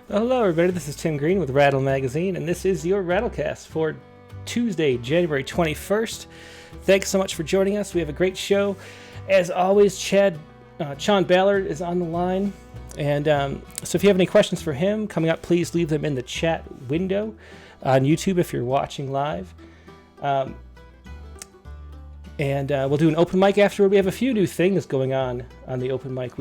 Hello, everybody. This is Tim Green with Rattle Magazine, and this is your Rattlecast for Tuesday, January 21st. Thanks so much for joining us. We have a great show. As always, Chaun Ballard is on the line. And so if you have any questions for him coming up, please leave them in the chat window on YouTube if you're watching live. And we'll do an open mic afterward. We have a few new things going on the open mic.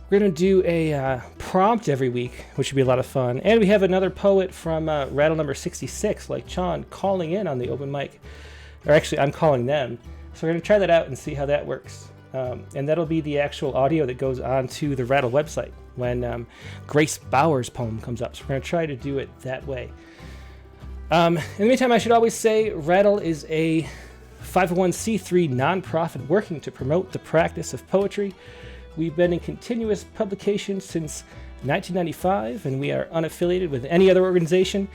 We're going to do a prompt every week, which should be a lot of fun. And we have another poet from Rattle number 66, like Chaun, calling in on the open mic. Or actually, I'm calling them. So we're going to try that out and see how that works. And that'll be the actual audio that goes onto the Rattle website when Grace Bauer's poem comes up. So we're going to try to do it that way. In the meantime, I should always say Rattle is a 501c3 nonprofit working to promote the practice of poetry. We've been in continuous publication since 1995, and we are unaffiliated with any other organization.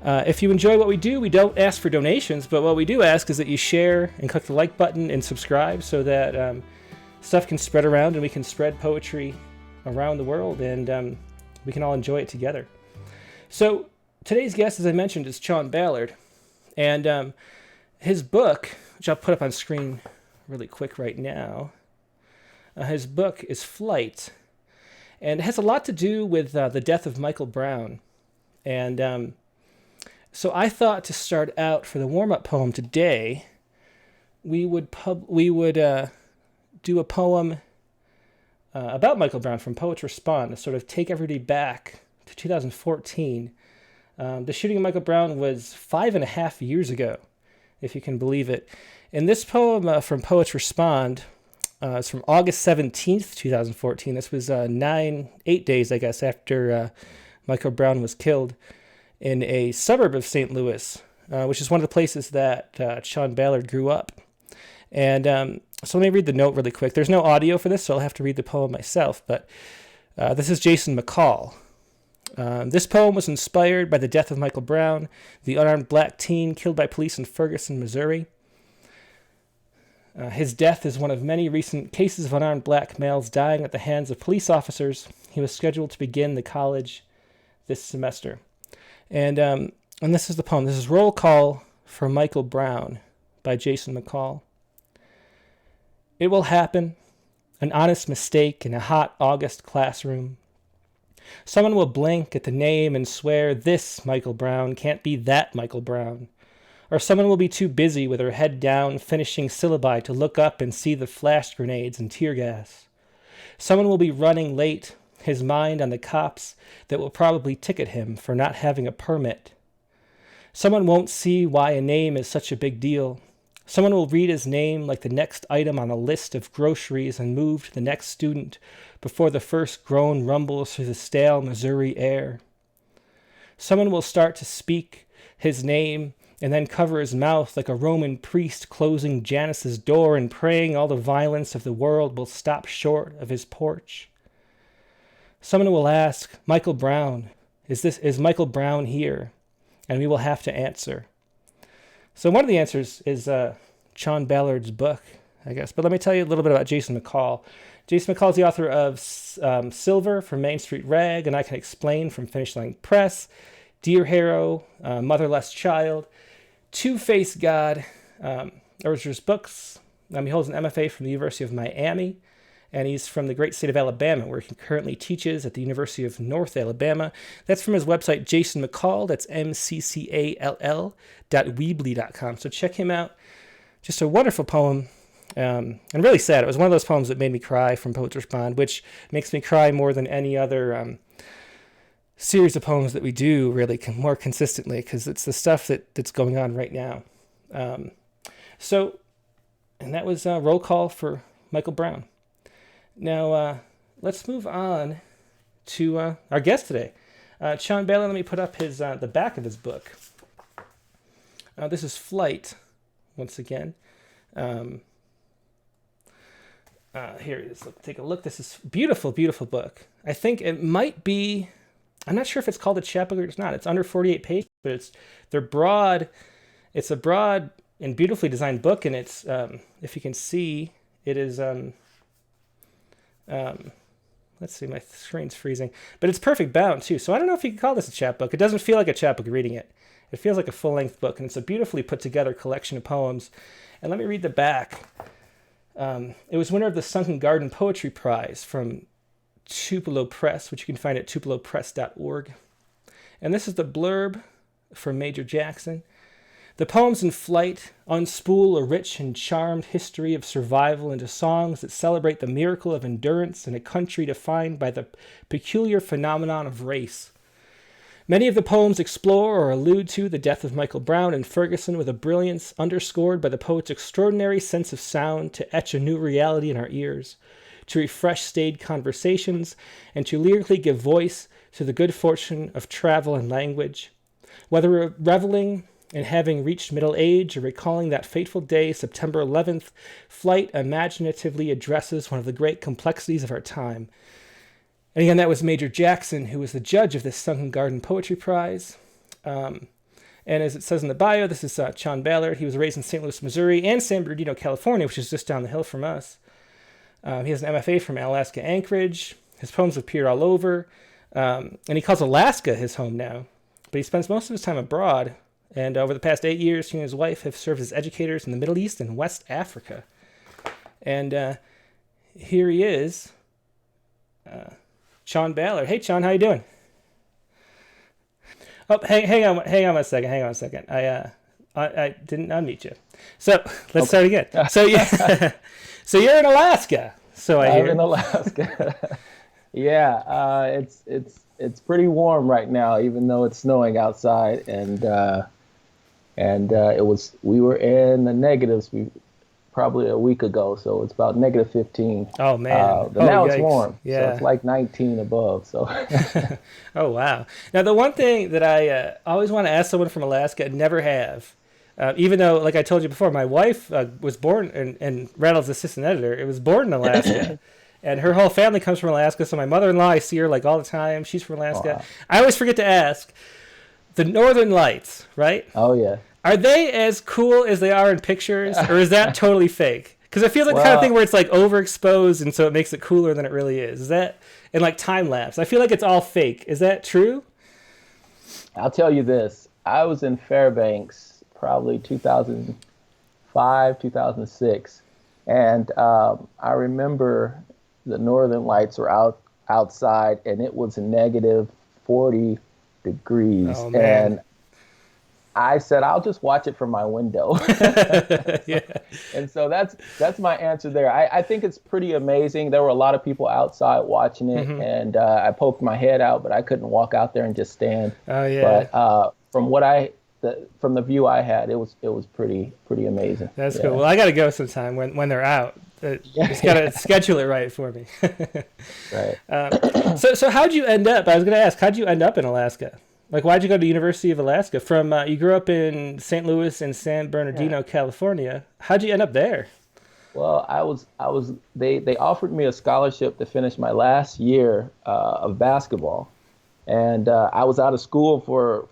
If you enjoy what we do, we don't ask for donations, but what we do ask is that you share and click the like button and subscribe so that stuff can spread around and we can spread poetry around the world, and we can all enjoy it together. So today's guest, as I mentioned, is Chaun Ballard, and his book, which I'll put up on screen really quick right now, his book is Flight, and it has a lot to do with the death of Michael Brown. And so I thought to start out for the warm-up poem today, we would do a poem about Michael Brown from Poets Respond to sort of take everybody back to 2014. The shooting of Michael Brown was 5.5 years ago, if you can believe it. And this poem from Poets Respond, it's from August 17th, 2014. This was 8 days, I guess, after Michael Brown was killed in a suburb of St. Louis, which is one of the places that Chaun Ballard grew up. And so let me read the note really quick. There's no audio for this, so I'll have to read the poem myself. But this is Jason McCall. This poem was inspired by the death of Michael Brown, the unarmed black teen killed by police in Ferguson, Missouri. His death is one of many recent cases of unarmed black males dying at the hands of police officers. He was scheduled to begin the college this semester. And this is the poem. This is Roll Call for Michael Brown by Jason McCall. It will happen, an honest mistake in a hot August classroom. Someone will blink at the name and swear this Michael Brown can't be that Michael Brown. Or someone will be too busy with her head down finishing syllabi to look up and see the flash grenades and tear gas. Someone will be running late, his mind on the cops that will probably ticket him for not having a permit. Someone won't see why a name is such a big deal. Someone will read his name like the next item on a list of groceries and move to the next student before the first groan rumbles through the stale Missouri air. Someone will start to speak his name and then cover his mouth like a Roman priest closing Janus's door and praying all the violence of the world will stop short of his porch. Someone will ask, Michael Brown, is Michael Brown here? And we will have to answer. So one of the answers is Chaun Ballard's book, I guess. But let me tell you a little bit about Jason McCall. Jason McCall is the author of Silver from Main Street Rag, and I Can Explain from Finish Line Press, Dear Hero, Motherless Child, Two-Faced God, Urger's books. He holds an MFA from the University of Miami, and he's from the great state of Alabama, where he currently teaches at the University of North Alabama. That's from his website, Jason McCall. That's MCCALL.weebly.com. So check him out. Just a wonderful poem, and really sad. It was one of those poems that made me cry from Poets Respond, which makes me cry more than any other series of poems that we do, really more consistently, because it's the stuff that's going on right now. And that was Roll Call for Michael Brown. Now, let's move on to our guest today. Chaun Ballard, let me put up the back of his book. This is Flight, once again. Here it is. Take a look. This is beautiful, beautiful book. I think it might be, I'm not sure if it's called a chapbook or it's not. It's under 48 pages, but they're broad. It's a broad and beautifully designed book, and it's, if you can see, it is, let's let's see, my screen's freezing. But it's perfect bound, too. So I don't know if you could call this a chapbook. It doesn't feel like a chapbook reading it. It feels like a full-length book, and it's a beautifully put-together collection of poems. And let me read the back. It was winner of the Sunken Garden Poetry Prize from Tupelo Press, which you can find at tupelopress.org. And this is the blurb from Major Jackson. The poems in flight unspool a rich and charmed history of survival into songs that celebrate the miracle of endurance in a country defined by the peculiar phenomenon of race. Many of the poems explore or allude to the death of Michael Brown and Ferguson with a brilliance underscored by the poet's extraordinary sense of sound to etch a new reality in our ears, to refresh staid conversations, and to lyrically give voice to the good fortune of travel and language. Whether reveling in having reached middle age or recalling that fateful day, September 11th, flight imaginatively addresses one of the great complexities of our time. And again, that was Major Jackson, who was the judge of this Sunken Garden Poetry Prize. And as it says in the bio, this is Chaun Ballard. He was raised in St. Louis, Missouri, and San Bernardino, California, which is just down the hill from us. He has an MFA from Alaska Anchorage. His poems appear all over. And he calls Alaska his home now. But he spends most of his time abroad. And over the past 8 years, he and his wife have served as educators in the Middle East and West Africa. And here he is, Chaun Ballard. Hey, Chaun, how you doing? Oh, hang on a second. I didn't unmute you. So let's start again. So yeah, so you're in Alaska. So I'm in Alaska. Yeah, it's pretty warm right now, even though it's snowing outside, and we were in the negatives probably a week ago, so it's about negative 15. Oh man! But now yikes. it's warm, yeah. So it's like 19 above. So. Oh wow! Now the one thing that I always want to ask someone from Alaska, and never have, even though, like I told you before, my wife was born, and Rattle's assistant editor, it was born in Alaska. And her whole family comes from Alaska, so my mother-in-law, I see her like all the time. She's from Alaska. Wow. I always forget to ask, the Northern Lights, right? Oh, yeah. Are they as cool as they are in pictures, or is that totally fake? Because it feels like the kind of thing where it's like overexposed, and so it makes it cooler than it really is. Is that, and like time-lapse, I feel like it's all fake. Is that true? I'll tell you this. I was in Fairbanks probably 2005, 2006, and I remember the Northern Lights were outside, and it was negative 40 degrees. Oh, man. And I said, I'll just watch it from my window. Yeah. And so that's my answer there. I think it's pretty amazing. There were a lot of people outside watching it, mm-hmm. and I poked my head out, but I couldn't walk out there and just stand. Oh yeah. But from the view I had, it was pretty amazing. That's cool. Well, I got to go sometime when they're out. Just got to schedule it right for me. Right. So how'd you end up? I was going to ask, how'd you end up in Alaska? Like, why'd you go to the University of Alaska? From you grew up in St. Louis and San Bernardino, California. How'd you end up there? Well, they offered me a scholarship to finish my last year of basketball, and I was out of school for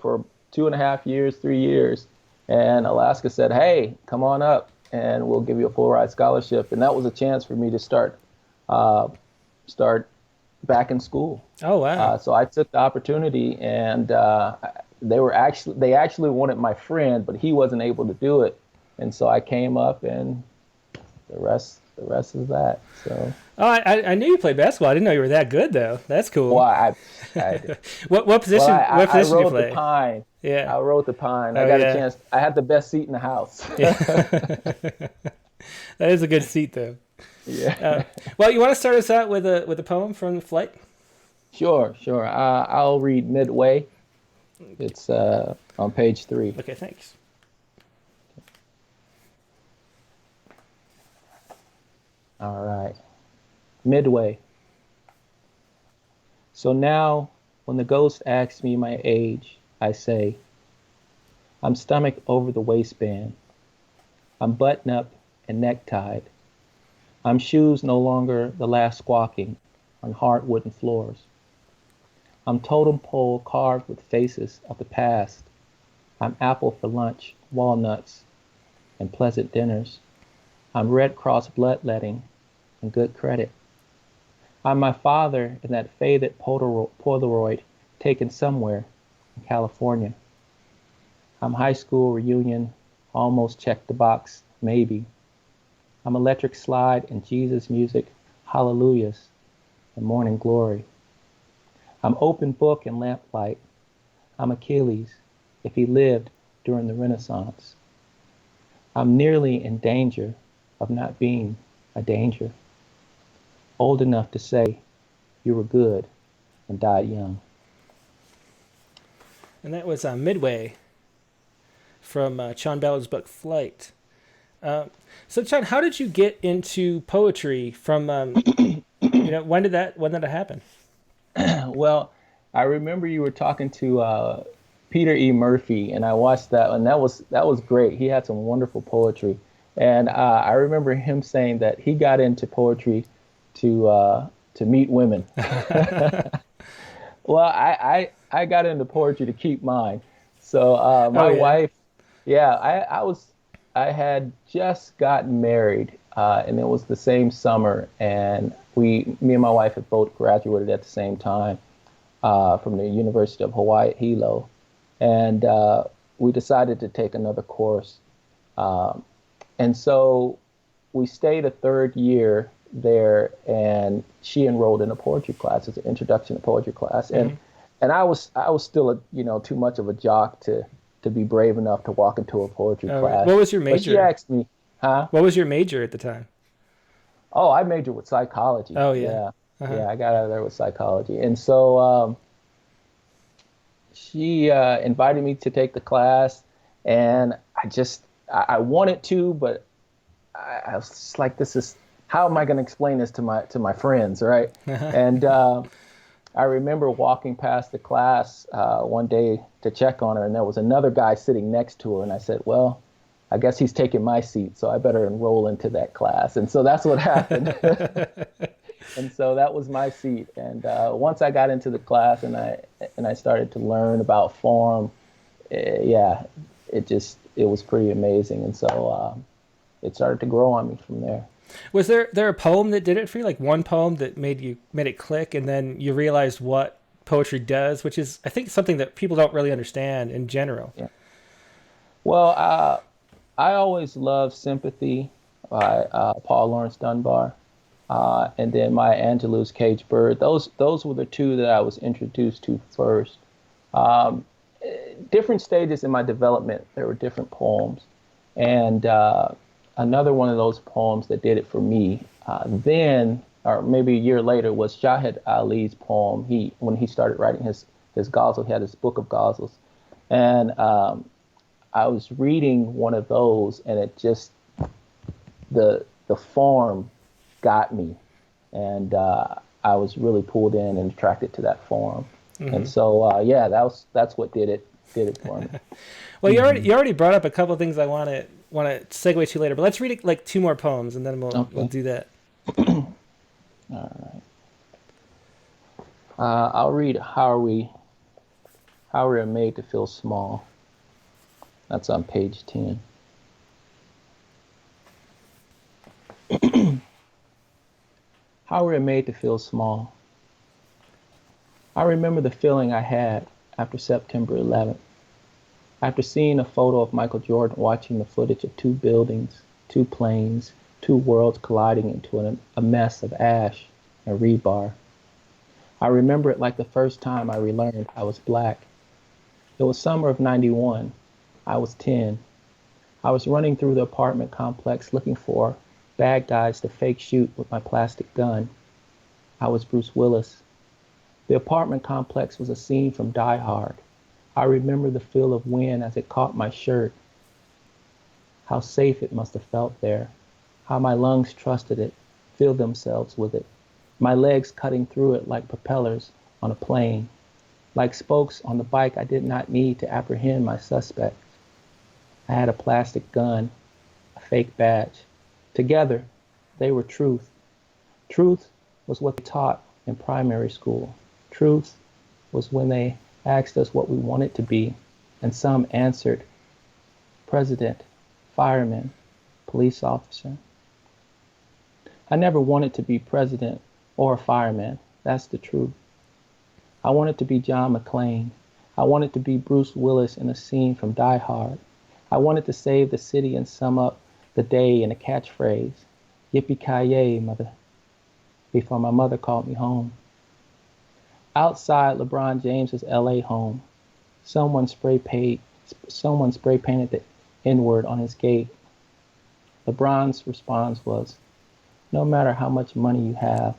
2.5 years, 3 years, and Alaska said, "Hey, come on up, and we'll give you a full ride scholarship." And that was a chance for me to start back in school. Oh wow! So I took the opportunity, and they actually wanted my friend, but he wasn't able to do it, and so I came up, and the rest is that. So. Oh, I knew you played basketball. I didn't know you were that good, though. That's cool. Well, I what position? What position I do you play? The pine. Yeah, I rode the pine. Oh, I got a chance. I had the best seat in the house. Yeah. That is a good seat, though. Yeah. Well, you want to start us out with a poem from the flight? Sure. I'll read Midway. It's on page 3. Okay, thanks. All right. Midway. So now, when the ghost asks me my age, I say, I'm stomach over the waistband. I'm button up and necktied. I'm shoes no longer the last squawking on hard wooden floors. I'm totem pole carved with faces of the past. I'm apple for lunch, walnuts, and pleasant dinners. I'm Red Cross bloodletting and good credit. I'm my father in that faded Polaroid taken somewhere in California. I'm high school reunion, almost checked the box, maybe. I'm electric slide and Jesus music, hallelujahs and morning glory. I'm open book and lamplight. I'm Achilles, if he lived during the Renaissance. I'm nearly in danger of not being a danger. Old enough to say you were good and died young. And that was Midway from Chaun Ballard's book Flight. So, Chaun, how did you get into poetry? From when did that happen? Well, I remember you were talking to Peter E. Murphy, and I watched that, and that was great. He had some wonderful poetry, and I remember him saying that he got into poetry to meet women. Well, I got into poetry to keep mine. So my wife, I had just gotten married, and it was the same summer, and me and my wife had both graduated at the same time from the University of Hawaii at Hilo, and we decided to take another course, and so we stayed a third year there, and she enrolled in a poetry class. It's an introduction to poetry class, and I was still too much of a jock to be brave enough to walk into a poetry class. What was your major? But she asked me, huh? What was your major at the time? Oh, I majored with psychology. Oh, yeah. Yeah, I got out of there with psychology. And so she invited me to take the class, and I wanted to, but I was just like, how am I going to explain this to my friends, right? And I remember walking past the class one day to check on her, and there was another guy sitting next to her, and I said, well, I guess he's taking my seat, so I better enroll into that class. And so that's what happened. And so that was my seat. And once I got into the class and I started to learn about form, it was pretty amazing. And so it started to grow on me from there. Was there a poem that did it for you, like one poem that made it click, and then you realized what poetry does, which is, I think, something that people don't really understand in general? Yeah. Well, I always loved Sympathy by Paul Laurence Dunbar, and then Maya Angelou's Caged Bird. Those were the two that I was introduced to first. Different stages in my development, there were different poems, and another one of those poems that did it for me then, or maybe a year later, was Shahid Ali's poem. When he started writing his ghazal, he had his book of ghazals, and I was reading one of those, and it just the form got me, and I was really pulled in and attracted to that form. And so that's what did it for me. Well, you already brought up a couple of things I want to segue to later, but let's read like two more poems, and then we'll do that. All right. I'll read How We Are Made to Feel Small. That's on page 10. How we are made to feel small. I remember the feeling I had after September 11th. After seeing a photo of Michael Jordan watching the footage of two buildings, two planes, two worlds colliding into a mess of ash and rebar. I remember it like the first time I relearned I was black. It was summer of '91. I was 10. I was running through the apartment complex looking for bad guys to fake shoot with my plastic gun. I was Bruce Willis. The apartment complex was a scene from Die Hard. I remember the feel of wind as it caught my shirt. How safe it must have felt there. How my lungs trusted it, filled themselves with it. My legs cutting through it like propellers on a plane. Like spokes on the bike I did not need to apprehend my suspect. I had a plastic gun, a fake badge. Together, they were truth. Truth was what they taught in primary school. Truth was when they asked us what we wanted to be, and some answered, president, fireman, police officer. I never wanted to be president or a fireman. That's the truth. I wanted to be John McClane. I wanted to be Bruce Willis in a scene from Die Hard. I wanted to save the city and sum up the day in a catchphrase, yippee-ki-yay, mother, before my mother called me home. Outside LeBron James's LA home, someone spray painted the N-word on his gate. LeBron's response was, no matter how much money you have,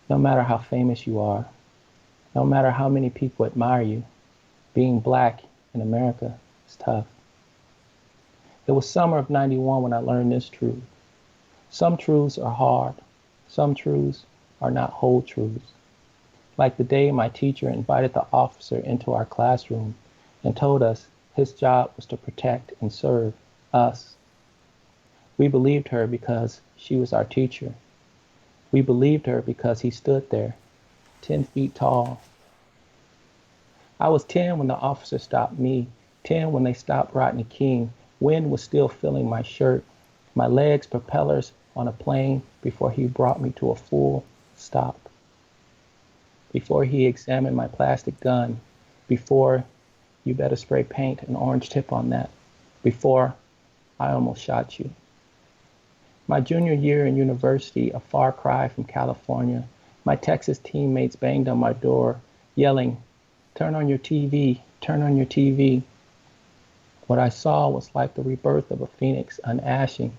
no matter how famous you are, no matter how many people admire you, being black in America is tough. It was summer of '91 when I learned this truth. Some truths are hard. Some truths are not whole truths. Like the day my teacher invited the officer into our classroom and told us his job was to protect and serve us. We believed her because she was our teacher. We believed her because he stood there, 10 feet tall. I was 10 when the officer stopped me, 10 when they stopped Rodney King. Wind was still filling my shirt, my legs propellers on a plane before he brought me to a full stop. Before he examined my plastic gun, before you better spray paint an orange tip on that, before I almost shot you. My junior year in university, a far cry from California, my Texas teammates banged on my door, yelling, turn on your TV, turn on your TV. What I saw was like the rebirth of a phoenix unashing.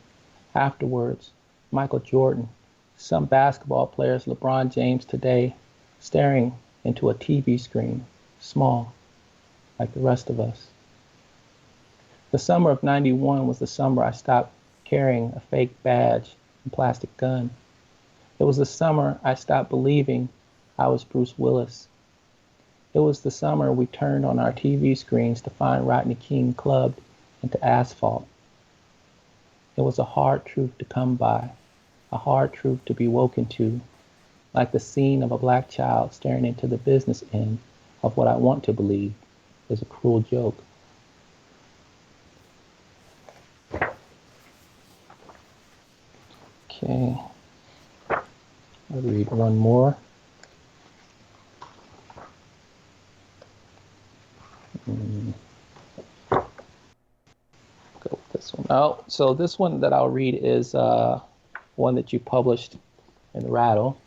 Afterwards, Michael Jordan, some basketball players, LeBron James today, staring into a TV screen, small, like the rest of us. The summer of '91 was the summer I stopped carrying a fake badge and plastic gun. It was the summer I stopped believing I was Bruce Willis. It was the summer we turned on our TV screens to find Rodney King clubbed into asphalt. It was a hard truth to come by, a hard truth to be woken to, like the scene of a black child staring into the business end of what I want to believe is a cruel joke. Okay, I'll read one more. Go with this one. Oh, so this one that I'll read is one that you published in Rattle.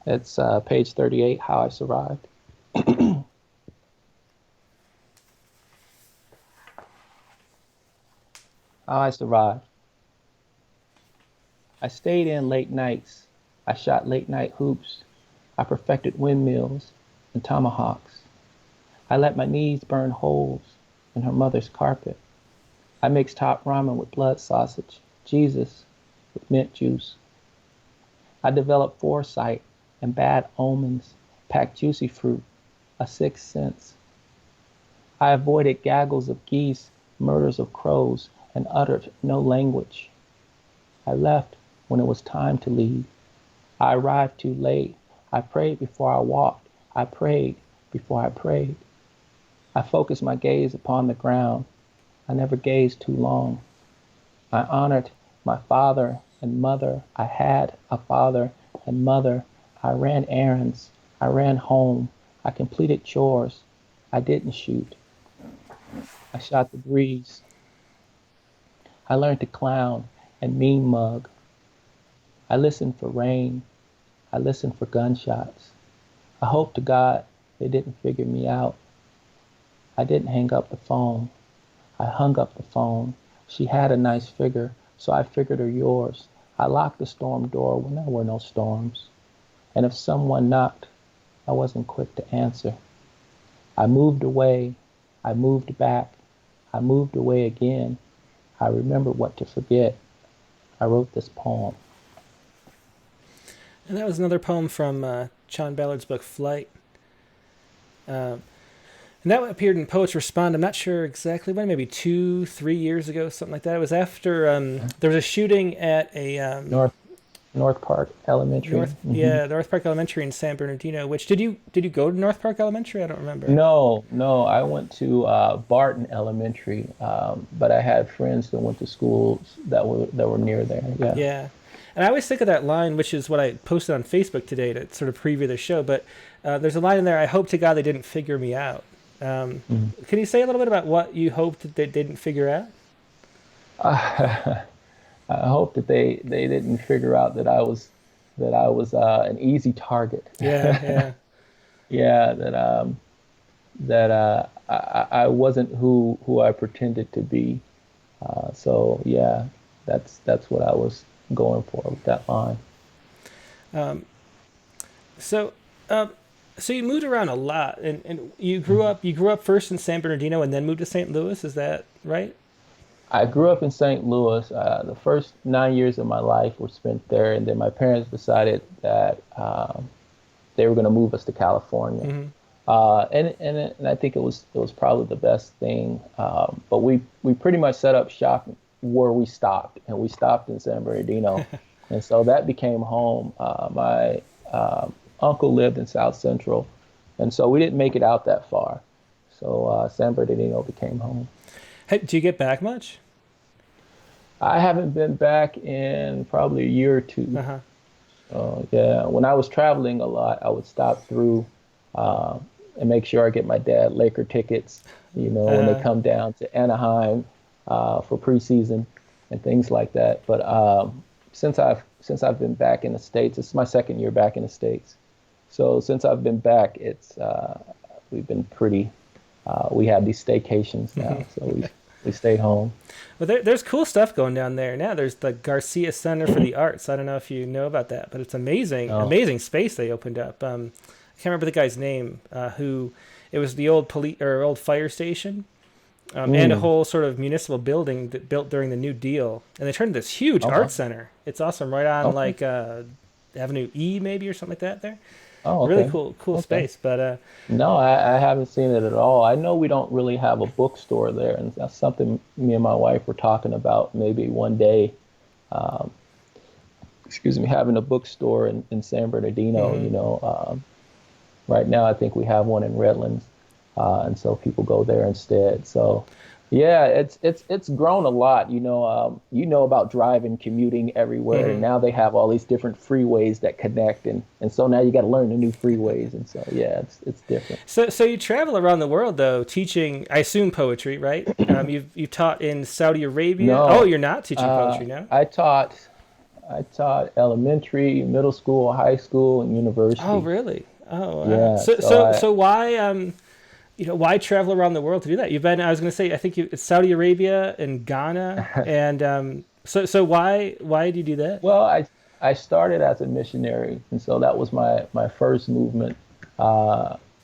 It's page 38, How I Survived. How I survived. I stayed in late nights. I shot late night hoops. I perfected windmills and tomahawks. I let my knees burn holes in her mother's carpet. I mixed hot ramen with blood sausage, Jesus with mint juice. I developed foresight and bad omens, packed juicy fruit, a sixth sense. I avoided gaggles of geese, murders of crows, and uttered no language. I left when it was time to leave. I arrived too late. I prayed before I walked. I prayed before I prayed. I focused my gaze upon the ground. I never gazed too long. I honored my father and mother. I had a father and mother. I ran errands. I ran home. I completed chores. I didn't shoot. I shot the breeze. I learned to clown and mean mug. I listened for rain. I listened for gunshots. I hope to God they didn't figure me out. I didn't hang up the phone. I hung up the phone. She had a nice figure, so I figured her yours. I locked the storm door when there were no storms. And if someone knocked, I wasn't quick to answer. I moved away. I moved back. I moved away again. I remembered what to forget. I wrote this poem. And that was another poem from Chaun Ballard's book, Flight. And that appeared in Poets Respond. I'm not sure exactly when, maybe 2-3 years ago, something like that. It was after there was a shooting at a... North Park Elementary. Yeah, North Park Elementary in San Bernardino. Which did you go to North Park Elementary? I don't remember. No. I went to Barton Elementary, but I had friends that went to schools that were near there. Yeah. Yeah, And I always think of that line, which is what I posted on Facebook today to sort of preview the show. But there's a line in there, I hope to God they didn't figure me out. Can you say a little bit about what you hoped that they didn't figure out? I hope that they didn't figure out that I was an easy target. Yeah. Yeah, that I wasn't who I pretended to be. So yeah, that's what I was going for with that line. So you moved around a lot, and you grew up first in San Bernardino and then moved to St. Louis. Is that right? I grew up in St. Louis. The first 9 years of my life were spent there, and then my parents decided that they were going to move us to California. And I think it was probably the best thing. But we pretty much set up shop where we stopped, and we stopped in San Bernardino, and so that became home. My uncle lived in South Central, and so we didn't make it out that far. So San Bernardino became home. Hey, do you get back much? I haven't been back in probably a year or two. Yeah, when I was traveling a lot, I would stop through and make sure I get my dad Laker tickets, when they come down to Anaheim for preseason and things like that. But since I've been back in the States, it's my second year back in the States. So since I've been back, we've been pretty. We have these staycations now, so we stay home. Well, there's cool stuff going down there now. There's the Garcia Center for the Arts. I don't know if you know about that, but it's amazing space they opened up. I can't remember the guy's name. It was the old old fire station, and a whole sort of municipal building that built during the New Deal, and they turned this huge art center. It's awesome, right on Avenue E maybe or something like that there. Oh, okay. Really cool space. But no, I haven't seen it at all. I know we don't really have a bookstore there, and that's something me and my wife were talking about maybe one day. Having a bookstore in San Bernardino. Right now, I think we have one in Redlands, and so people go there instead. So, yeah, it's grown a lot. About driving, commuting everywhere, and now they have all these different freeways that connect, and so now you got to learn the new freeways, and so yeah, it's different. So you travel around the world though, teaching, I assume, poetry, right? You've taught in Saudi Arabia. No, oh, you're not teaching poetry now. I taught elementary, middle school, high school, and university. Oh, really? Oh, wow. Yeah. So why why travel around the world to do that? I was going to say, I think it's Saudi Arabia and Ghana, and so why did you do that? Well, I started as a missionary, and so that was my first movement.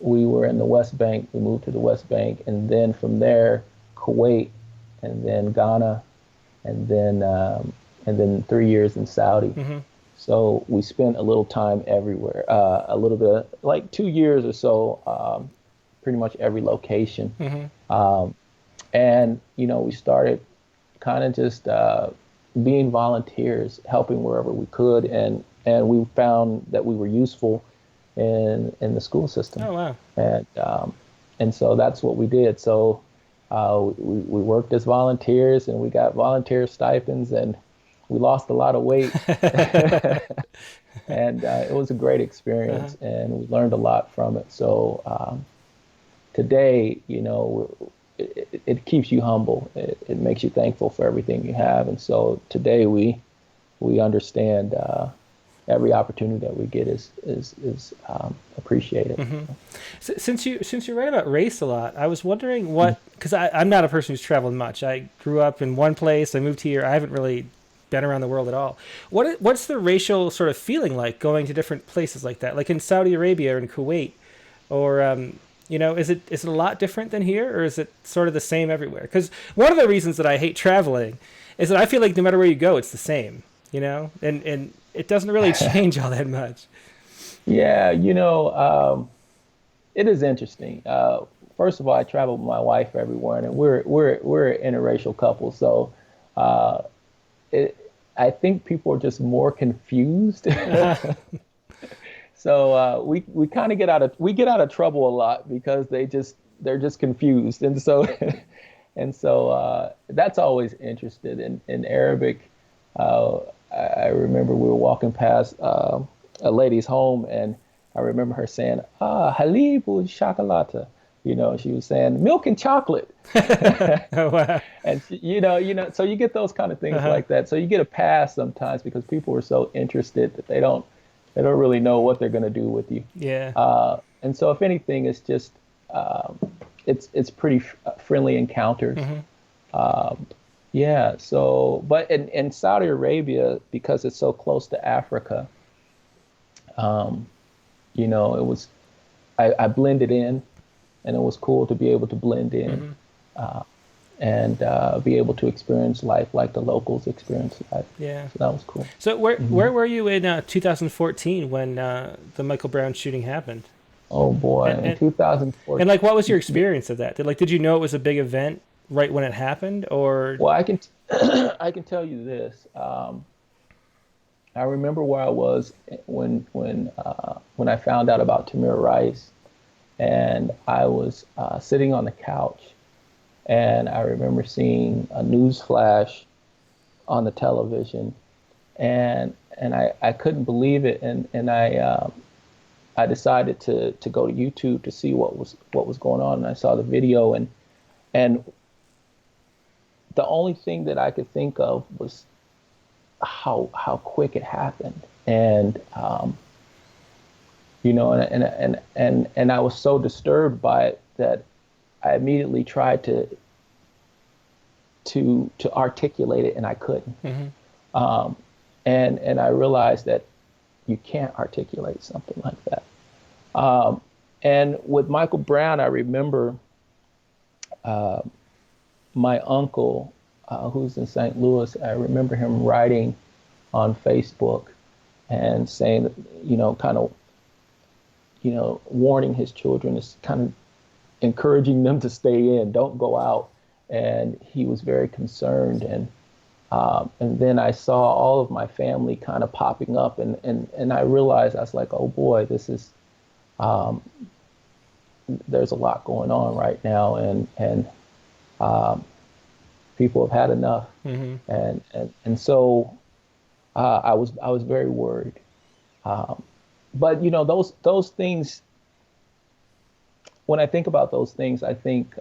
We were in the West Bank. We moved to the West Bank, and then from there, Kuwait, and then Ghana, and then 3 years in Saudi. So we spent a little time everywhere, a little bit, like 2 years or so, pretty much every location. And, we started kind of just being volunteers, helping wherever we could. And we found that we were useful in the school system. Oh, wow. And so that's what we did. So we worked as volunteers, and we got volunteer stipends, and we lost a lot of weight. And it was a great experience, and we learned a lot from it. So today, it keeps you humble. It makes you thankful for everything you have. And so today we understand every opportunity that we get is appreciated. Since you write about race a lot, I was wondering because I'm not a person who's traveled much. I grew up in one place. I moved here. I haven't really been around the world at all. What's the racial sort of feeling like going to different places like that, like in Saudi Arabia or in Kuwait, or is it a lot different than here, or is it sort of the same everywhere? Because one of the reasons that I hate traveling is that I feel like no matter where you go, it's the same, and it doesn't really change all that much. Yeah, it is interesting. First of all, I travel with my wife everywhere, and we're an interracial couple, so I think people are just more confused. So we kind of get out of trouble a lot because they're just confused, and so that's always interested in Arabic. I remember we were walking past a lady's home, and I remember her saying, halib or chocolate. She was saying milk and chocolate. Oh, wow. And so you get those kind of things Uh-huh. like that. So you get a pass sometimes because people are so interested that they don't really know what they're going to do with you. Yeah. And so if anything, it's just um, it's pretty friendly encounters. Hmm. Yeah. So, but in Saudi Arabia, because it's so close to Africa, um, it was I blended in, and it was cool to be able to blend in. Hmm. Uh, and be able to experience life like the locals experience life. Yeah. So that was cool. So where Hmm. where were you in 2014 when the Michael Brown shooting happened? Oh boy, And, in and 2004. and like, what was your experience of that? Did you know it was a big event right when it happened, or? Well, I can I can tell you this. I remember where I was when I found out about Tamir Rice, and I was sitting on the couch, and I remember seeing a news flash on the television, and I couldn't believe it, and I decided to go to YouTube to see what was going on, and I saw the video, and the only thing that I could think of was how quick it happened, and and I was so disturbed by it that I immediately tried to articulate it, and I couldn't. Hmm. Um, and I realized that you can't articulate something like that. Um, and with Michael Brown, I remember uh, my uncle, who's in St. Louis. I remember him writing on Facebook and saying that, kind of, warning his children, is kind of encouraging them to stay in, don't go out. And he was very concerned. And then I saw all of my family kind of popping up, and I realized, I was like, oh boy, um, there's a lot going on right now, and um, people have had enough, Hmm. and so I was very worried. Um, but those things. When I think about those things, I think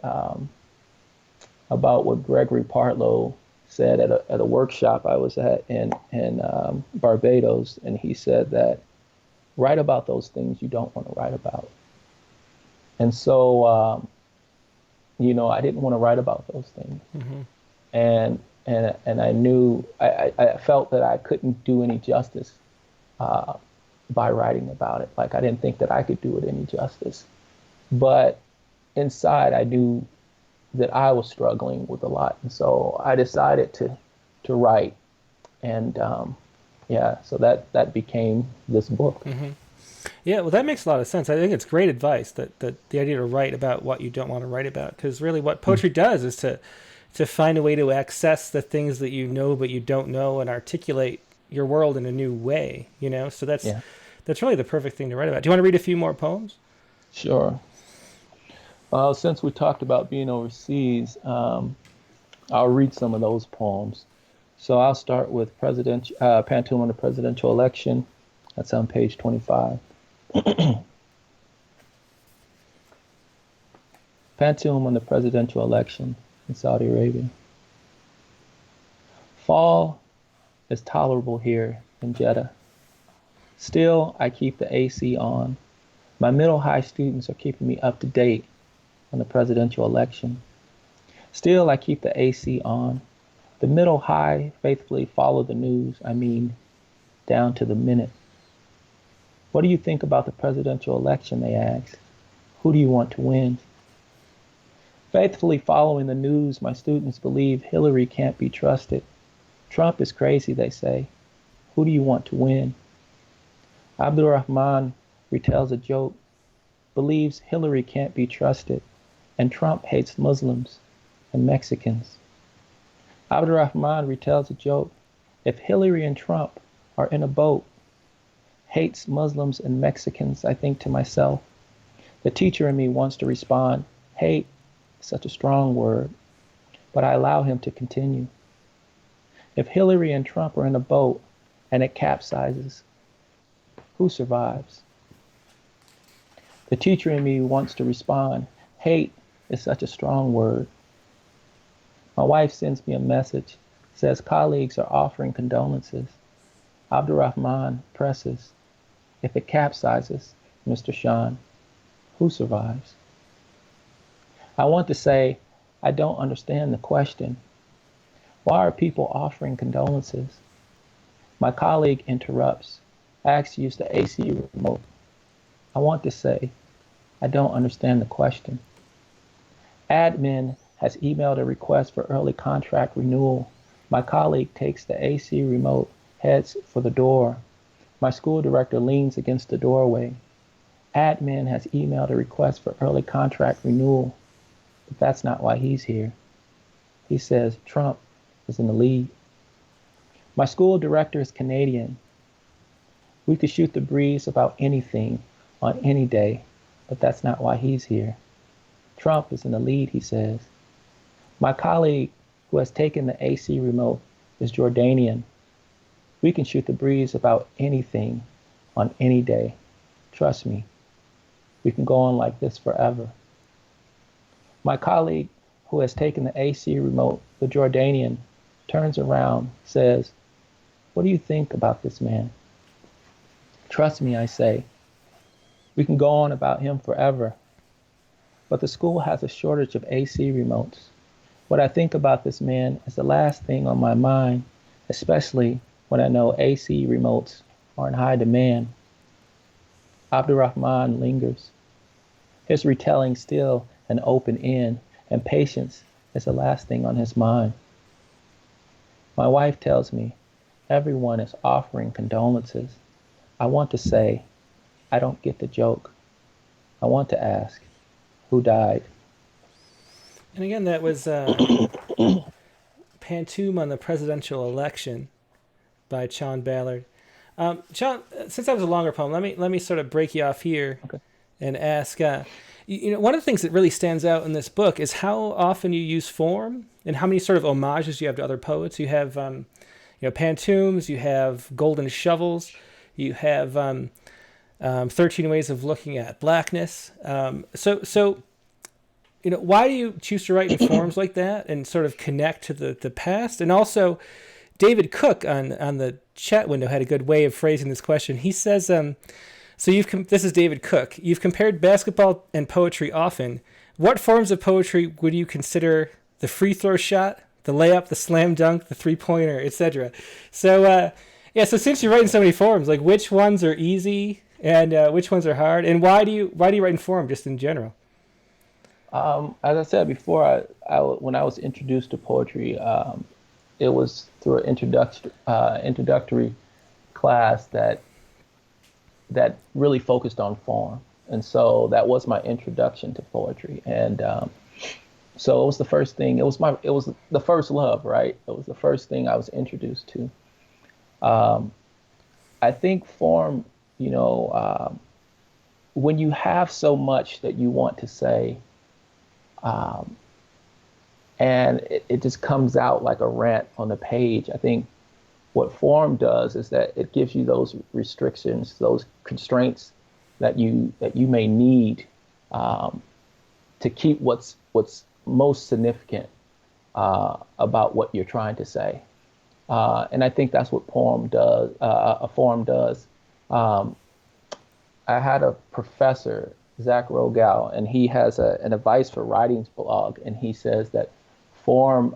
about what Gregory Partlow said at a workshop I was at in Barbados, and he said that write about those things you don't want to write about. And so I didn't want to write about those things, Hmm. and I knew I felt that I couldn't do any justice uh, by writing about it. Like, I didn't think that I could do it any justice, but inside I knew that I was struggling with a lot, and so I decided to write, and yeah, so that became this book. Hmm. Yeah, well, that makes a lot of sense. I think it's great advice that the idea to write about what you don't want to write about, because really what poetry does is to find a way to access the things that you know but you don't know, and articulate your world in a new way. So Yeah, that's really the perfect thing to write about. Do you want to read a few more poems? sure. Since we talked about being overseas, I'll read some of those poems. So I'll start with Pantoum on the Presidential Election. That's on page 25. Pantoum on the Presidential Election in Saudi Arabia. Fall is tolerable here in Jeddah. Still, I keep the AC on. My middle high students are keeping me up to date on the presidential election. Still, I keep the AC on. The middle high faithfully follow the news, down to the minute. What do you think about the presidential election, they ask. Who do you want to win? Faithfully following the news, my students believe Hillary can't be trusted. Trump is crazy, they say. Who do you want to win? Abdurrahman retells a joke, believes Hillary can't be trusted, and Trump hates Muslims and Mexicans. Abdurrahman retells a joke. If Hillary and Trump are in a boat, hates Muslims and Mexicans, I think to myself. The teacher in me wants to respond, hate is such a strong word, but I allow him to continue. If Hillary and Trump are in a boat, and it capsizes. Who survives? The teacher in me wants to respond. Hate is such a strong word. My wife sends me a message, says colleagues are offering condolences. Abdurrahman presses. If it capsizes, Mr. Shawn, who survives? I want to say, I don't understand the question. Why are people offering condolences? My colleague interrupts, asks to use the AC remote. I want to say, I don't understand the question. Admin has emailed a request for early contract renewal. My colleague takes the AC remote, heads for the door. My school director leans against the doorway. Admin has emailed a request for early contract renewal, but that's not why he's here. He says Trump is in the lead. My school director is Canadian. We could shoot the breeze about anything on any day, but that's not why he's here. Trump is in the lead, he says. My colleague who has taken the AC remote is Jordanian. We can shoot the breeze about anything on any day. Trust me, we can go on like this forever. My colleague who has taken the AC remote, the Jordanian, turns around, says, what do you think about this man? Trust me, I say. We can go on about him forever. But the school has a shortage of AC remotes. What I think about this man is the last thing on my mind, especially when I know AC remotes are in high demand. Abdurrahman lingers. His retelling still an open end, and patience is the last thing on his mind. My wife tells me everyone is offering condolences. I want to say, I don't get the joke. I want to ask, who died? And again, that was Pantoum on the Presidential Election by Chaun Ballard. Shawn, since that was a longer poem, let me sort of break you off here Okay. and ask. One of the things that really stands out in this book is how often you use form and how many sort of homages you have to other poets. You have, Pantoums. You have Golden Shovels. You have 13 Ways of Looking at Blackness. So why do you choose to write in forms like that and sort of connect to the past? And also, David Cook on the chat window had a good way of phrasing this question. He says, this is David Cook. You've compared basketball and poetry often. What forms of poetry would you consider the free throw shot, the layup, the slam dunk, the three-pointer, etc.? So, so since you're writing so many forms, like which ones are easy and which ones are hard, and why do you write in form just in general? As I said before, when I was introduced to poetry, it was through an introductory class that really focused on form, and so that was my introduction to poetry. And so it was the first thing. It was the first love, right? It was the first thing I was introduced to. I think form, when you have so much that you want to say, and it just comes out like a rant on the page. I think what form does is that it gives you those restrictions, those constraints that you may need to keep what's most significant about what you're trying to say. And I think that's what a form does. I had a professor, Zach Rogal, and he has an advice for writings blog, and he says that form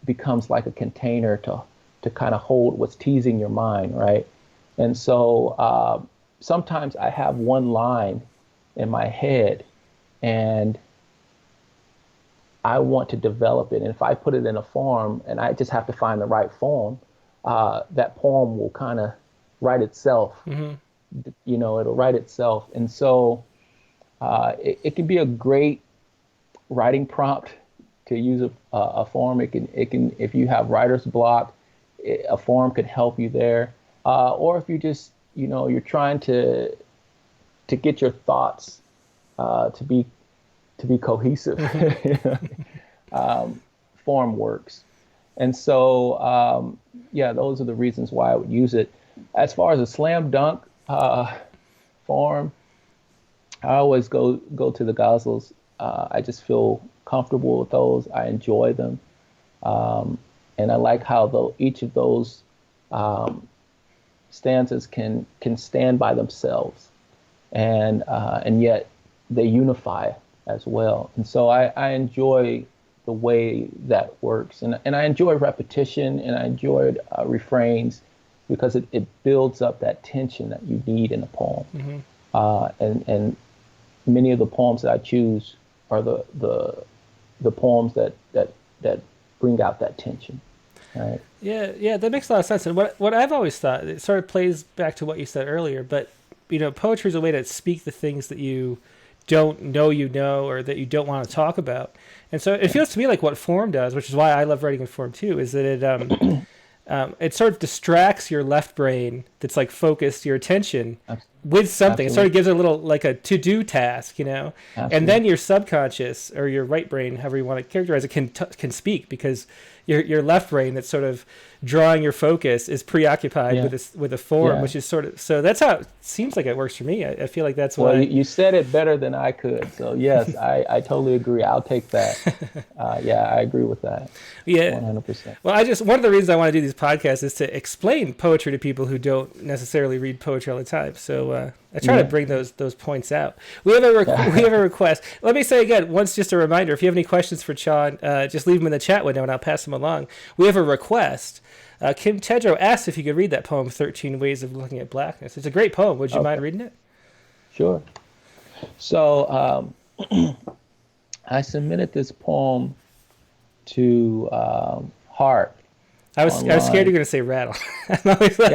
becomes like a container to kind of hold what's teasing your mind, right? And so sometimes I have one line in my head, and I want to develop it. And if I put it in a form, and I just have to find the right form, that poem will kind of write itself. Mm-hmm. It'll write itself. And so it can be a great writing prompt to use a form. It can if you have writer's block, a form could help you there. Or if you just you're trying to get your thoughts to be cohesive, form works. And so, yeah, those are the reasons why I would use it. As far as a slam dunk form, I always go to the Gosels. I just feel comfortable with those. I enjoy them, and I like how though each of those um, stanzas can stand by themselves, and yet they unify as well. And so I enjoy the way that works, and I enjoy repetition, and I enjoyed refrains because it builds up that tension that you need in a poem. Mm-hmm. And many of the poems that I choose are the poems that bring out that tension. Right. Yeah, that makes a lot of sense. And what I've always thought, it sort of plays back to what you said earlier, but poetry is a way to speak the things that you don't know, or that you don't want to talk about. And so it feels to me like what form does, which is why I love writing in form too, is that it sort of distracts your left brain that's like focused your attention with something. Absolutely. It sort of gives it a little like a to-do task, and then your subconscious or your right brain, however you want to characterize it, can speak, because your left brain that's sort of drawing your focus is preoccupied with a form, which is sort of, so that's how it seems like it works for me. I feel like that's why. Well, you said it better than I could. So yes, I totally agree. I'll take that. Yeah, I agree with that. Yeah, 100%. Well, one of the reasons I want to do these podcasts is to explain poetry to people who don't necessarily read poetry all the time. So I try to bring those points out. We have a request. Let me say again, once just a reminder, if you have any questions for Chaun, just leave them in the chat window and I'll pass them along. We have a request. Kim Tedrow asked if you could read that poem, 13 Ways of Looking at Blackness. It's a great poem. Would you mind reading it? Sure. So I submitted this poem to Heart. I was scared you were going to say Rattle. I'm always like,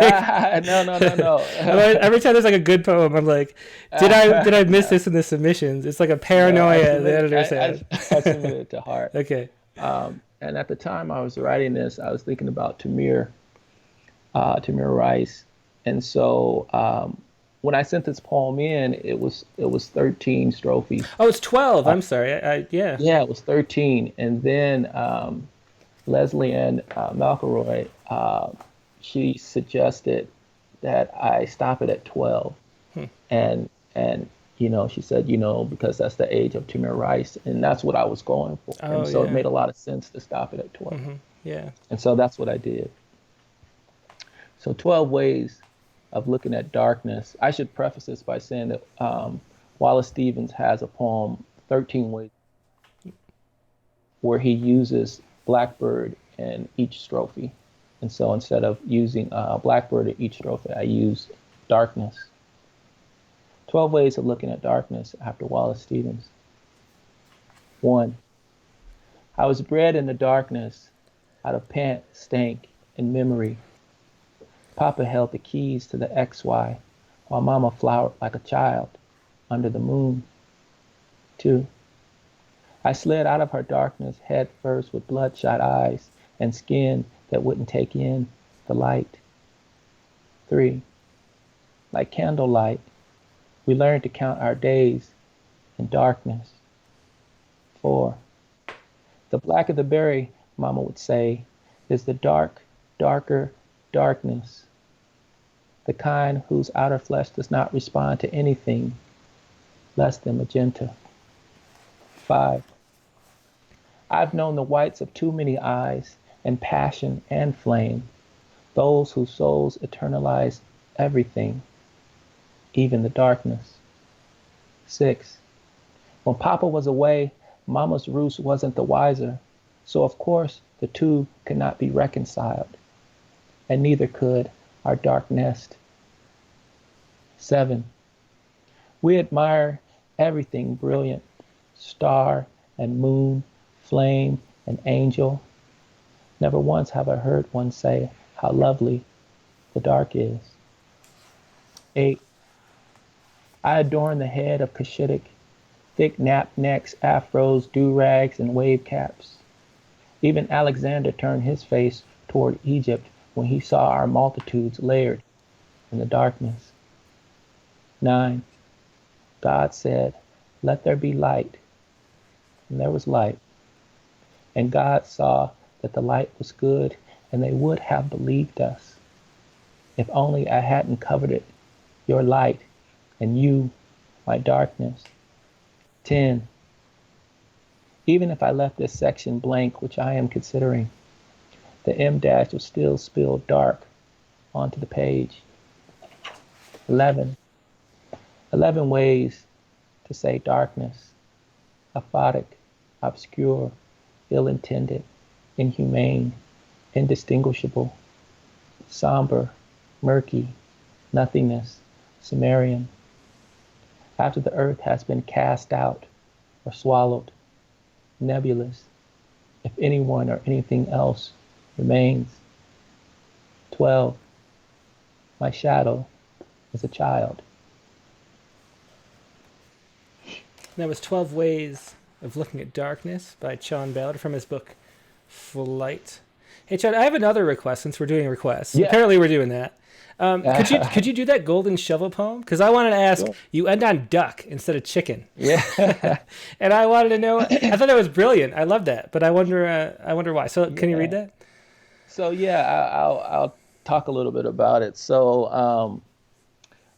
no. Every time there's like a good poem, I'm like, did I miss this in the submissions? It's like a paranoia the editors had. I submitted it to Heart. Okay. And at the time I was writing this, I was thinking about Tamir Rice. And so when I sent this poem in, it was 13 strophes. Oh, it's 12. I'm sorry. Yeah. Yeah, it was 13. And then Leslie Ann McElroy, she suggested that I stop it at 12. And she said, because that's the age of Tamir Rice, and that's what I was going for. And so it made a lot of sense to stop it at 12. Mm-hmm. Yeah. And so that's what I did. So 12 ways of looking at darkness. I should preface this by saying that Wallace Stevens has a poem, 13 Ways, where he uses Blackbird in each strophe. And so instead of using Blackbird in each strophe, I use darkness. 12 ways of looking at darkness after Wallace Stevens. 1. I was bred in the darkness out of pant, stank, and memory. Papa held the keys to the XY while Mama flowered like a child under the moon. 2. I slid out of her darkness head first with bloodshot eyes and skin that wouldn't take in the light. 3. Like candlelight, we learned to count our days in darkness. 4. The blacker the berry, Mama would say, is the darker darkness. The kind whose outer flesh does not respond to anything less than magenta. 5. I've known the whites of too many eyes and passion and flame, those whose souls eternalize everything, even the darkness. 6. When Papa was away, Mama's roost wasn't the wiser, so of course the two could not be reconciled, and neither could our dark nest. 7. We admire everything brilliant, star and moon, flame and angel. Never once have I heard one say how lovely the dark is. 8. I adorn the head of Cushitic, thick nap necks, afros, do-rags, and wave caps. Even Alexander turned his face toward Egypt when he saw our multitudes layered in the darkness. 9. God said, "Let there be light." And there was light. And God saw that the light was good, and they would have believed us. If only I hadn't coveted your light and you, my darkness. 10. Even if I left this section blank, which I am considering, the M dash will still spill dark onto the page. 11. 11 ways to say darkness. Aphotic, obscure, ill-intended, inhumane, indistinguishable, somber, murky, nothingness, Sumerian. After the earth has been cast out or swallowed, nebulous, if anyone or anything else remains. 12. My shadow is a child. That was 12 Ways of Looking at Darkness by Chaun Ballard from his book Flight. Hey, Chad, I have another request since we're doing requests. Yeah. Apparently we're doing that. Could you do that golden shovel poem? Because I wanted to ask, sure. You end on duck instead of chicken. Yeah. And I wanted to know, I thought that was brilliant. I love that, but I wonder why. So can you read that? So yeah, I'll talk a little bit about it. So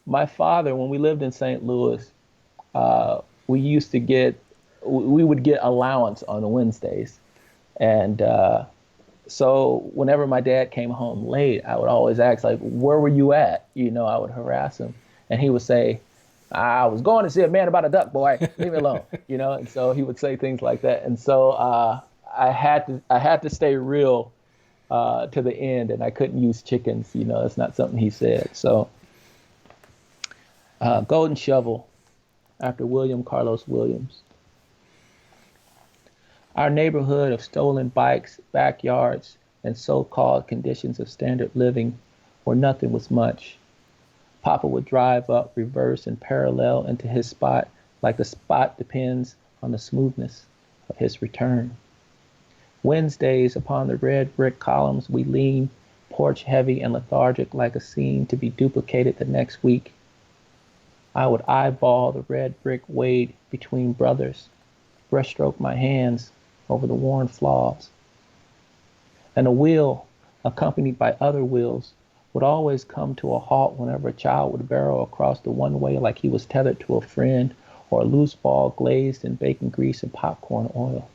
my father, when we lived in St. Louis, we would get allowance on Wednesdays. And so whenever my dad came home late, I would always ask, like, where were you at? I would harass him. And he would say, I was going to see a man about a duck, boy. Leave me alone. And so he would say things like that. And so I had to stay real to the end, and I couldn't use chickens. That's not something he said. So Golden Shovel, after William Carlos Williams. Our neighborhood of stolen bikes, backyards, and so-called conditions of standard living where nothing was much. Papa would drive up, reverse, and parallel into his spot like the spot depends on the smoothness of his return. Wednesdays upon the red brick columns we lean, porch heavy and lethargic like a scene to be duplicated the next week. I would eyeball the red brick wade between brothers, brushstroke my hands over the worn flaws. And a wheel, accompanied by other wheels, would always come to a halt whenever a child would barrel across the one way like he was tethered to a friend, or a loose ball glazed in bacon grease and popcorn oil.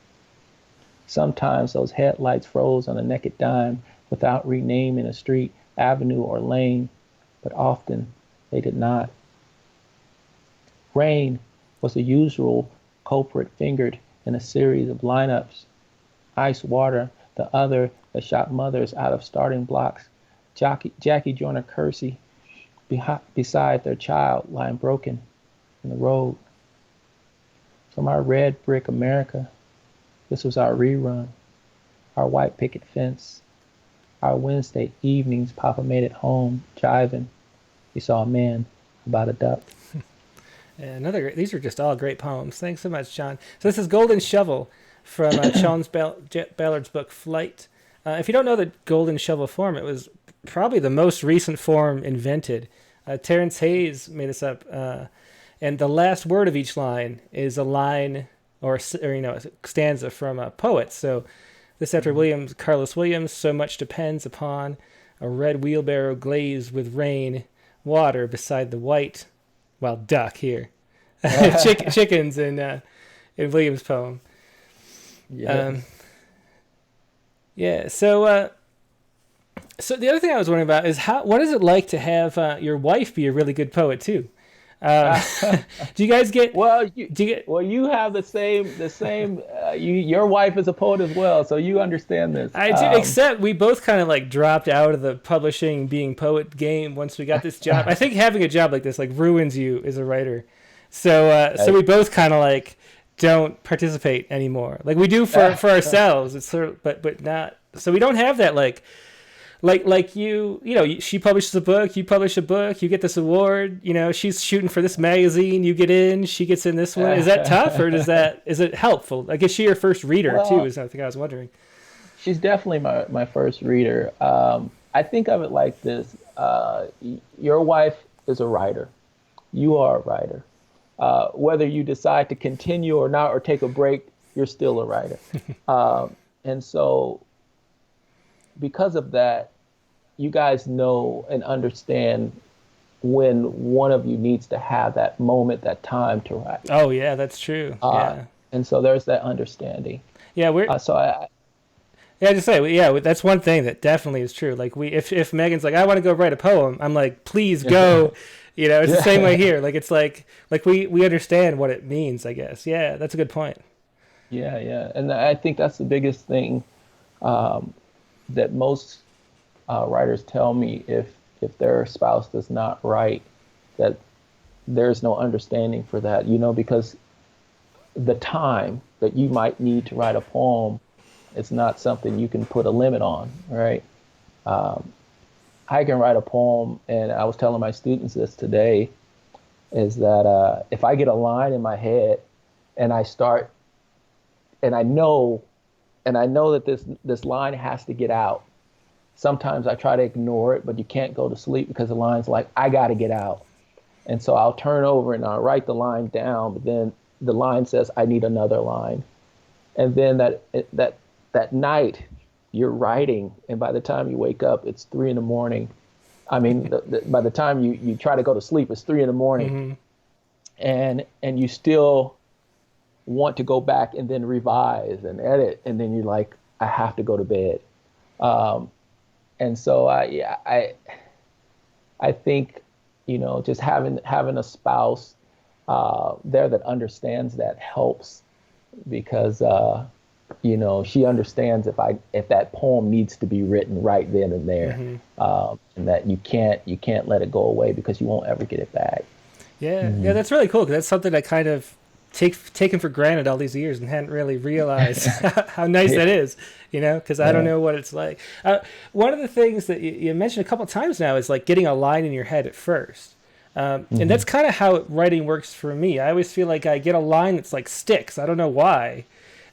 Sometimes those headlights froze on a naked dime without renaming a street, avenue, or lane, but often they did not. Rain was the usual culprit fingered in a series of lineups. Ice water, the other that shot mothers out of starting blocks. Jackie Joyner Kersey beside their child lying broken in the road. From our red brick America, this was our rerun, our white picket fence, our Wednesday evenings Papa made it home, jiving. He saw a man about a duck. These are just all great poems. Thanks so much, Shawn. So this is Golden Shovel from Chaun Ballard's book Flight. If you don't know the Golden Shovel form, it was probably the most recent form invented. Terrence Hayes made this up, and the last word of each line is a line or a stanza from a poet. So this after Carlos Williams. So much depends upon a red wheelbarrow glazed with rain, water beside the white. Well, duck here. Chickens in Williams' poem. Yeah. So the other thing I was wondering about is what is it like to have your wife be a really good poet too? Do you guys get? You have the same. Your wife is a poet as well, so you understand this. I do, except we both kind of like dropped out of the publishing, being poet game once we got this job. I think having a job like this like ruins you as a writer. So we both kind of like don't participate anymore. Like we do for ourselves. It's sort of, but not. So we don't have that like she publishes a book, you publish a book, you get this award, she's shooting for this magazine, you get in, she gets in this one. Is that tough, or is it helpful? I guess she your first reader too, is something I was wondering. She's definitely my first reader. I think of it like this. Your wife is a writer. You are a writer. Whether you decide to continue or not, or take a break, you're still a writer. And so because of that, you guys know and understand when one of you needs to have that moment, that time to write. Oh yeah, that's true. Uh, Yeah. and so there's that understanding. Yeah, we're So I, yeah, just say yeah. That's one thing that definitely is true. Like if Megan's like, I want to go write a poem, I'm like, please go. You know, it's the same way yeah, here. Like it's like we understand what it means. I guess. Yeah, that's a good point. yeah. And I think that's the biggest thing um, that most writers tell me if their spouse does not write, that there's no understanding for that, because the time that you might need to write a poem is not something you can put a limit on, right? Um, I can write a poem, and I was telling my students this today, is that if I get a line in my head and I start, and I know that this line has to get out. Sometimes I try to ignore it, but you can't go to sleep because the line's like, I got to get out. And so I'll turn over and I'll write the line down, but then the line says, I need another line. And then that night you're writing, and by the time you wake up, it's 3 a.m. I mean, by the time you try to go to sleep, it's 3 a.m. Mm-hmm. And you still want to go back and then revise and edit, and then you're like, I have to go to bed. And so I think, just having a spouse there that understands that helps, because she understands if that poem needs to be written right then and there, and that you can't let it go away because you won't ever get it back. Yeah, yeah, that's really cool because that's something I kind of taken for granted all these years and hadn't really realized how nice that is, because I don't know what it's like. One of the things that you mentioned a couple of times now is like getting a line in your head at first. And that's kind of how writing works for me. I always feel like I get a line that's like sticks. I don't know why.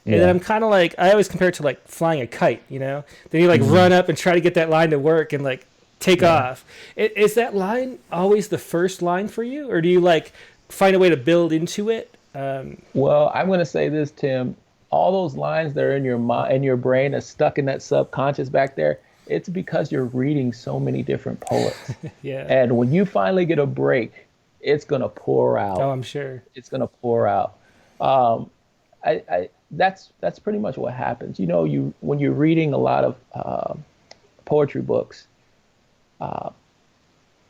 And then I'm kind of like, I always compare it to like flying a kite, Then you like run up and try to get that line to work and like take off. Is that line always the first line for you? Or do you like find a way to build into it? Well, I'm going to say this, Tim. All those lines that are in your mind, in your brain, are stuck in that subconscious back there. It's because you're reading so many different poets. Yeah. And when you finally get a break, it's going to pour out. Oh, I'm sure. It's going to pour out. That's pretty much what happens. When you're reading a lot of poetry books,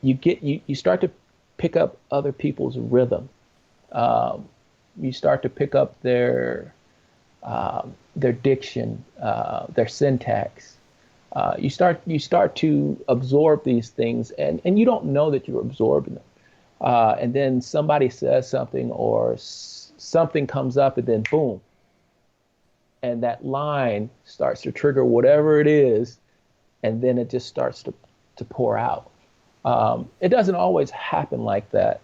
you start to pick up other people's rhythm. You start to pick up their diction, their syntax. You start to absorb these things, and you don't know that you're absorbing them. And then somebody says something, or something comes up, and then boom, and that line starts to trigger whatever it is, and then it just starts to pour out. It doesn't always happen like that.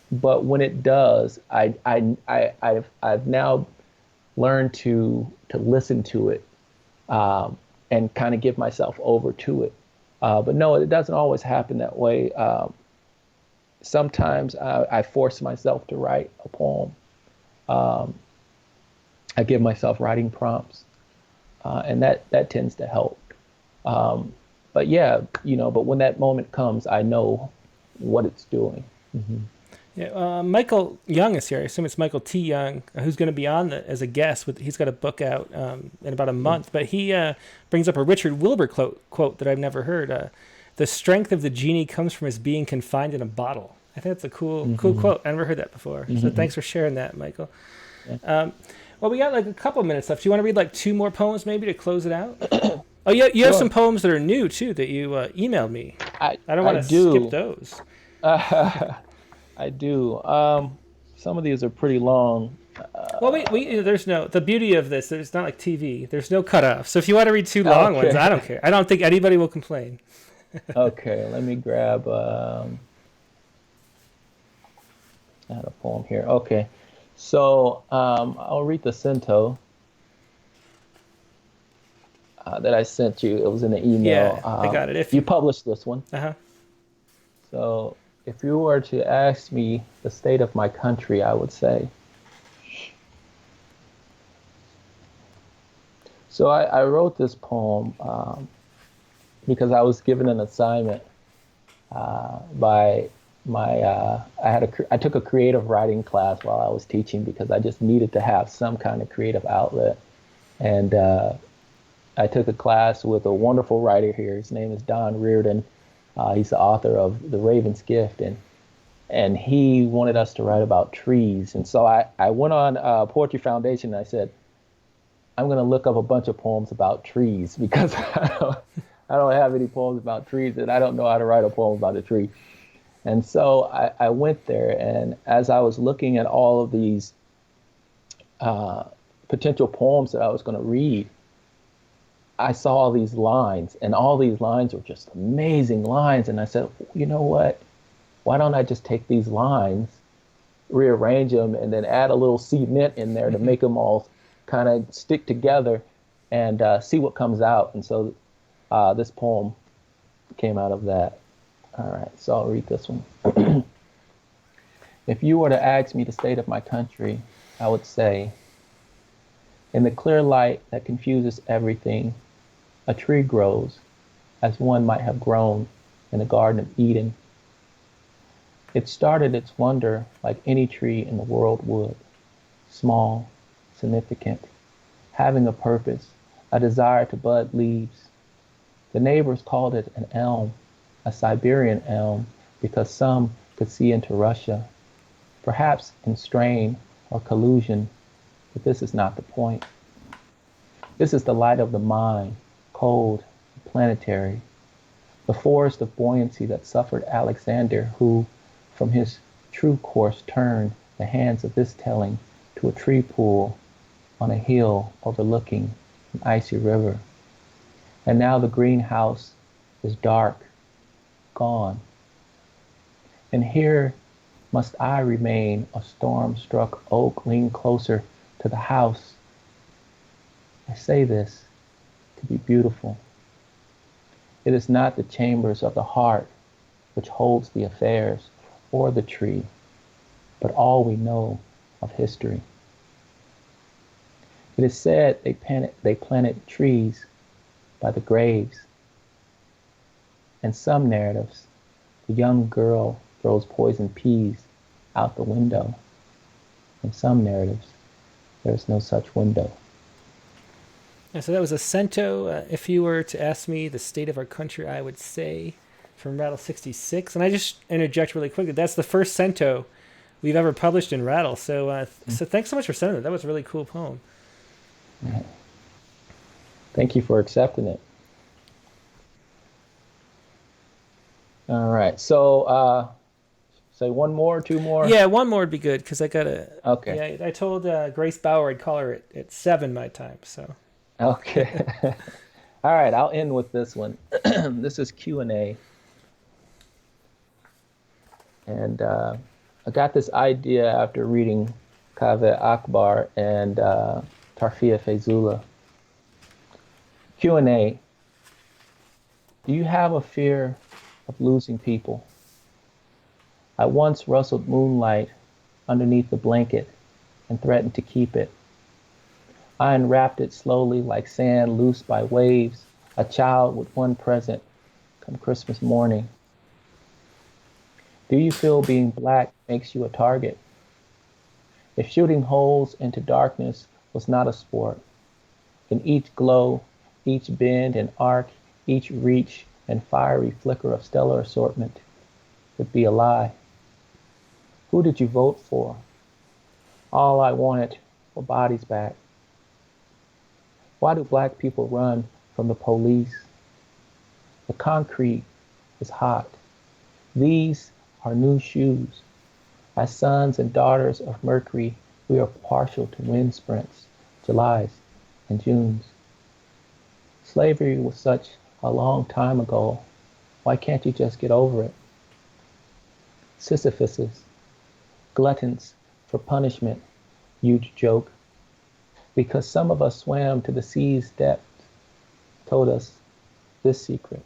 But when it does, I've now learned to listen to it, and kind of give myself over to it. But no, it doesn't always happen that way. Sometimes I force myself to write a poem. I give myself writing prompts, and that tends to help. But yeah, but when that moment comes, I know what it's doing. Mm-hmm. Yeah, Michael Young is here. I assume it's Michael T. Young, who's going to be on as a guest. He's got a book out in about a month. But he brings up a Richard Wilbur quote that I've never heard. The strength of the genie comes from his being confined in a bottle. I think that's a cool quote. I never heard that before. So thanks for sharing that, Michael. Yeah. Well, we got like a couple minutes left. Do you want to read like 2 more poems maybe to close it out? Oh, yeah, you have some poems that are new too that you emailed me. I don't want to skip those. I do. Some of these are pretty long. Well, there's the beauty of this. It's not like TV. There's no cutoff. So if you want to read 2 long ones, I don't care. I don't think anybody will complain. Okay, let me grab. I had a poem here. Okay, so I'll read the cento that I sent you. It was in the email. Yeah, I got it. If you published this one. Uh-huh. So if you were to ask me the state of my country, I would say, So I wrote this poem because I was given an assignment by I took a creative writing class while I was teaching because I just needed to have some kind of creative outlet. And I took a class with a wonderful writer here. His name is Don Reardon. He's the author of The Raven's Gift, and he wanted us to write about trees. And so I went on Poetry Foundation and I said, I'm going to look up a bunch of poems about trees because I don't have any poems about trees and I don't know how to write a poem about a tree. And so I went there, and as I was looking at all of these potential poems that I was going to read, I saw all these lines, and all these lines were just amazing lines. And I said, you know what? Why don't I just take these lines, rearrange them, and then add a little cement in there to make them all kind of stick together and see what comes out. And so this poem came out of that. All right, so I'll read this one. If you were to ask me the state of my country, I would say, in the clear light that confuses everything, a tree grows as one might have grown in the Garden of Eden. It started its wonder like any tree in the world would, small, significant, having a purpose, a desire to bud leaves. The neighbors called it an elm, a Siberian elm, because some could see into Russia, perhaps in strain or collusion, but this is not the point. This is the light of the mind, cold, planetary, the forest of buoyancy that suffered Alexander, who, from his true course, turned the hands of this telling to a tree pool on a hill overlooking an icy river. And now the greenhouse is dark, gone. And here must I remain, a storm-struck oak, lean closer to the house. I say this to be beautiful. It is not the chambers of the heart which holds the affairs or the tree, but all we know of history. It is said they planted trees by the graves. In some narratives, the young girl throws poisoned peas out the window. In some narratives, there is no such window. Yeah, so that was a cento. If you were to ask me the state of our country, I would say from Rattle 66. And I just interject really quickly. That's the first cento we've ever published in Rattle. So so thanks so much for sending it. That was a really cool poem. Thank you for accepting it. All right. So say one more, two more? Yeah, one more would be good because I got to. Okay. Yeah, I told Grace Bauer I'd call her at 7 my time. So. Okay. All right. I'll end with this one. This is Q&A. And I got this idea after reading Kaveh Akbar and Tarfia Feyzullah. Q&A. Do you have a fear of losing people? I once rustled moonlight underneath the blanket and threatened to keep it. I unwrapped it slowly like sand loosed by waves, a child with one present come Christmas morning. Do you feel being black makes you a target? If shooting holes into darkness was not a sport, then each glow, each bend and arc, each reach and fiery flicker of stellar assortment would be a lie. Who did you vote for? All I wanted were bodies back. Why do black people run from the police? The concrete is hot. These are new shoes. As sons and daughters of Mercury, we are partial to wind sprints, Julys and Junes. Slavery was such a long time ago. Why can't you just get over it? Sisyphuses, gluttons for punishment, huge joke. Because some of us swam to the sea's depths, told us this secret.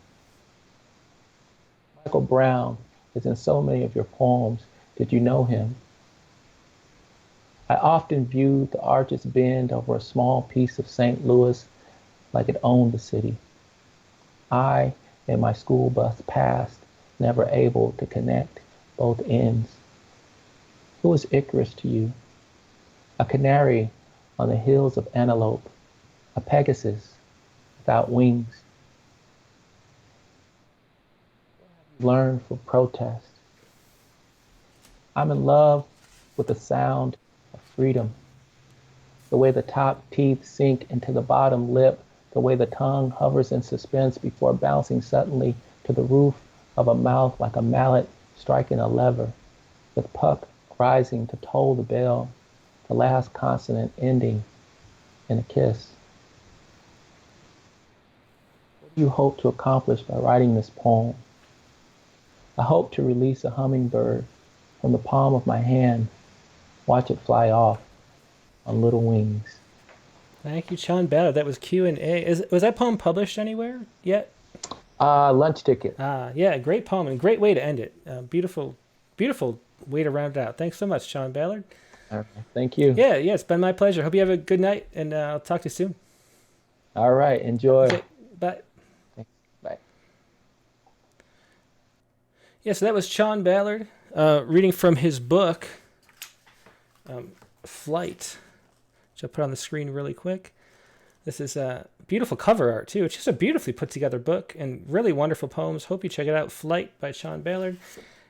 Michael Brown is in so many of your poems. Did you know him? I often viewed the arches bend over a small piece of St. Louis like it owned the city. I and my school bus passed, never able to connect both ends. Who is Icarus to you? A canary on the hills of antelope, a Pegasus without wings. Learn for protest. I'm in love with the sound of freedom, the way the top teeth sink into the bottom lip, the way the tongue hovers in suspense before bouncing suddenly to the roof of a mouth like a mallet striking a lever, with puck rising to toll the bell, the last consonant ending in a kiss. What do you hope to accomplish by writing this poem? I hope to release a hummingbird from the palm of my hand, watch it fly off on little wings. Thank you, Chaun Ballard. That was Q&A. Was that poem published anywhere yet? Lunch ticket. Yeah, great poem and great way to end it. Beautiful, beautiful way to round it out. Thanks so much, Chaun Ballard. Okay. Thank you. Yeah, it's been my pleasure. Hope you have a good night, and I'll talk to you soon. All right, enjoy. Okay, bye. Thanks. Bye. Yeah, so that was Chaun Ballard reading from his book, Flight, which I'll put on the screen really quick. This is beautiful cover art, too. It's just a beautifully put together book and really wonderful poems. Hope you check it out. Flight by Chaun Ballard.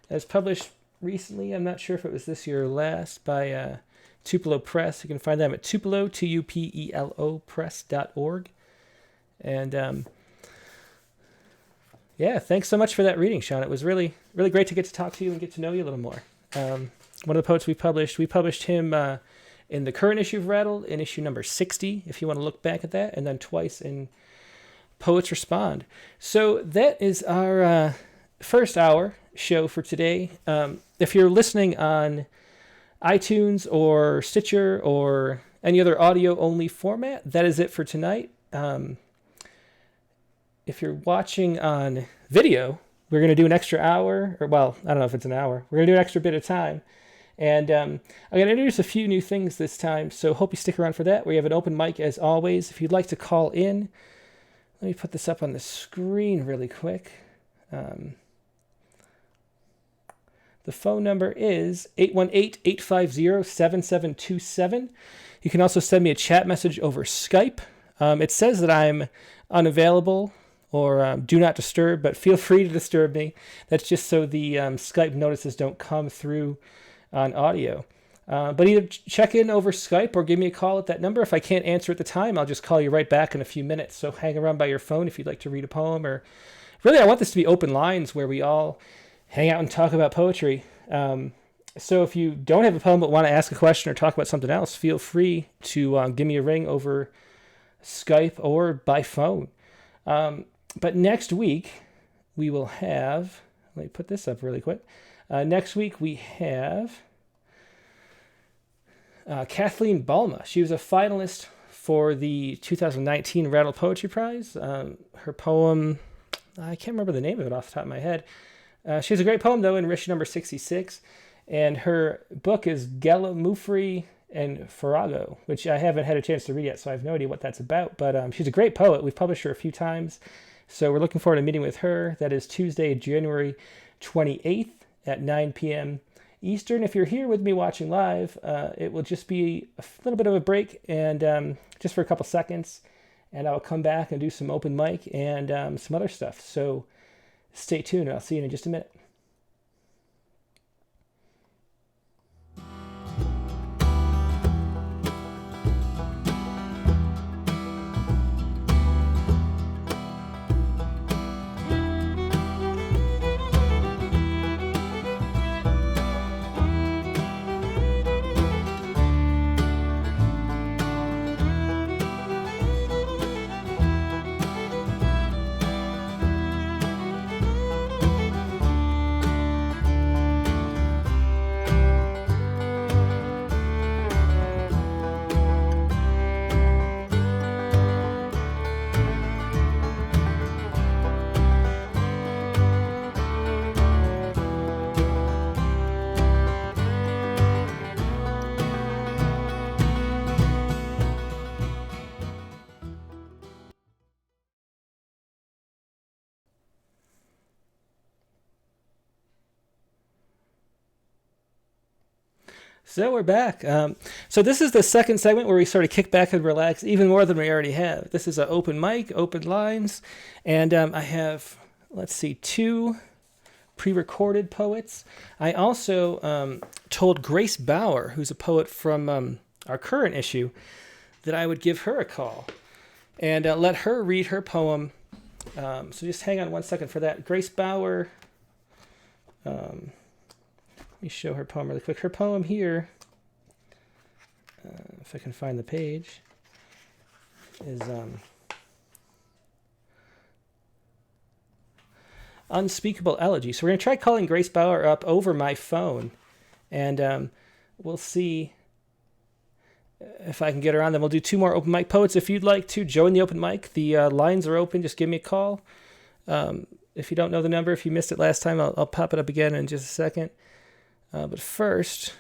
As published recently, I'm not sure if it was this year or last, by Tupelo Press. You can find them at Tupelo, Tupelo press.org. And yeah, thanks so much for that reading, Shawn. It was really, really great to get to talk to you and get to know you a little more. One of the poets we published him in the current issue of Rattle, in issue number 60, if you want to look back at that, and then twice in Poets Respond. So that is our first hour show for today. If you're listening on iTunes or Stitcher or any other audio-only format, that is it for tonight. If you're watching on video, we're going to do an extra hour, or well, I don't know if it's an hour. We're going to do an extra bit of time. And I'm going to introduce a few new things this time, so hope you stick around for that. We have an open mic as always. If you'd like to call in, let me put this up on the screen really quick. The phone number is 818-850-7727. You can also send me a chat message over Skype. It says that I'm unavailable or do not disturb, but feel free to disturb me. That's just so the Skype notices don't come through on audio. But either check in over Skype or give me a call at that number. If I can't answer at the time, I'll just call you right back in a few minutes. So hang around by your phone if you'd like to read a poem, or really I want this to be open lines where we all hang out and talk about poetry. So if you don't have a poem but want to ask a question or talk about something else, feel free to give me a ring over Skype or by phone. But next week we will have, let me put this up really quick. Next week we have Kathleen Balma. She was a finalist for the 2019 Rattle Poetry Prize. Her poem, I can't remember the name of it off the top of my head. She has a great poem, though, in issue number 66. And her book is Gela Mufri and Farago, which I haven't had a chance to read yet, so I have no idea what that's about. But she's a great poet. We've published her a few times. So we're looking forward to meeting with her. That is Tuesday, January 28th at 9 p.m. Eastern. If you're here with me watching live, it will just be a little bit of a break and just for a couple seconds. And I'll come back and do some open mic and some other stuff. So stay tuned. I'll see you in just a minute. So we're back. So this is the second segment where we sort of kick back and relax even more than we already have. This is an open mic, open lines, and I have, let's see, 2 pre-recorded poets. I also told Grace Bauer, who's a poet from our current issue, that I would give her a call and let her read her poem. So just hang on one second for that. Grace Bauer... let me show her poem really quick. Her poem here, if I can find the page, is Unspeakable Elegy. So we're going to try calling Grace Bauer up over my phone, and we'll see if I can get her on. Then we'll do 2 more open mic poets. If you'd like to join the open mic, the lines are open. Just give me a call. If you don't know the number, if you missed it last time, I'll pop it up again in just a second. But first,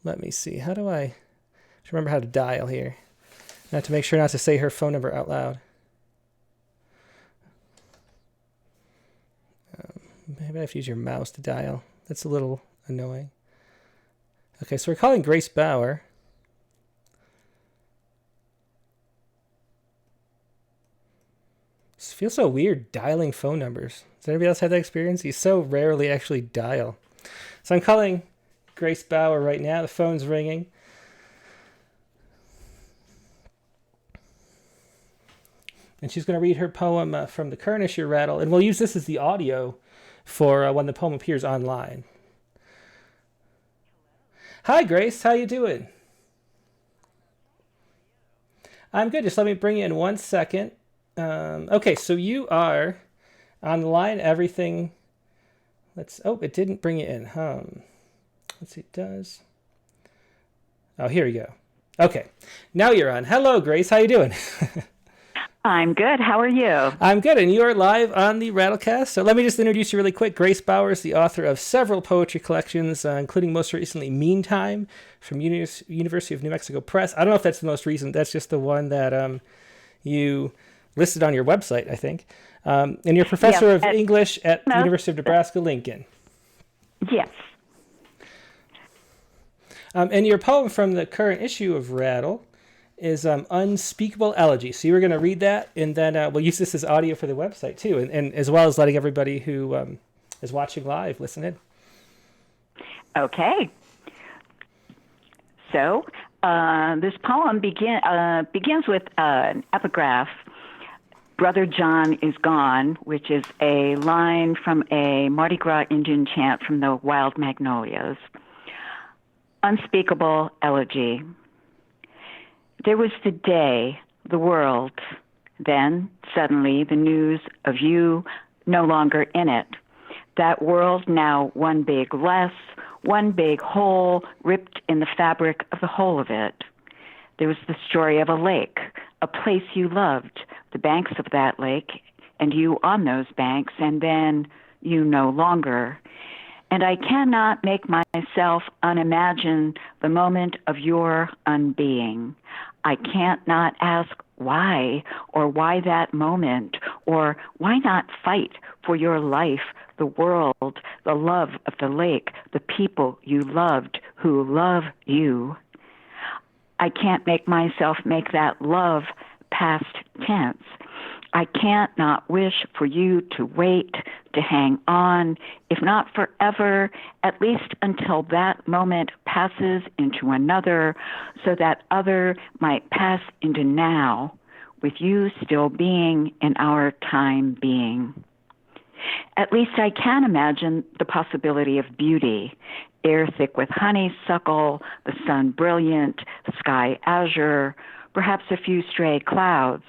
let me see. How do I remember how to dial here? I have to make sure not to say her phone number out loud. Maybe I have to use your mouse to dial. That's a little annoying. Okay, so we're calling Grace Bauer. It feels so weird dialing phone numbers. Does anybody else have that experience? You so rarely actually dial. So I'm calling Grace Bauer right now. The phone's ringing. And she's going to read her poem from the current issue Rattle. And we'll use this as the audio for when the poem appears online. Hi, Grace. How you doing? I'm good. Just let me bring you in one second. Okay, so you are on the line. Everything... it didn't bring it in. Let's see, it does. Oh, here we go. Okay, now you're on. Hello, Grace. How you doing? I'm good. How are you? I'm good, and you are live on the Rattlecast. So let me just introduce you really quick. Grace Bauer is the author of several poetry collections, including most recently Meantime from University of New Mexico Press. I don't know if that's the most recent. That's just the one that you listed on your website, I think. And you're professor of English at the University of Nebraska-Lincoln. Yes. And your poem from the current issue of Rattle is Unspeakable Elegy. So you were going to read that, and then we'll use this as audio for the website, too, and as well as letting everybody who is watching live listen in. Okay. So this poem begins with an epigraph. Brother John is gone, which is a line from a Mardi Gras Indian chant from the Wild Magnolias. Unspeakable Elegy. There was the day, the world, then suddenly the news of you no longer in it. That world now one big less, one big hole ripped in the fabric of the whole of it. There was the story of a lake, a place you loved, the banks of that lake, and you on those banks, and then you no longer. And I cannot make myself unimagine the moment of your unbeing. I can't not ask why, or why that moment, or why not fight for your life, the world, the love of the lake, the people you loved who love you. I can't make myself make that love past tense. I can't not wish for you to wait, to hang on, if not forever, at least until that moment passes into another, so that other might pass into now, with you still being in our time being. At least I can imagine the possibility of beauty, air thick with honeysuckle, the sun brilliant, the sky azure, perhaps a few stray clouds,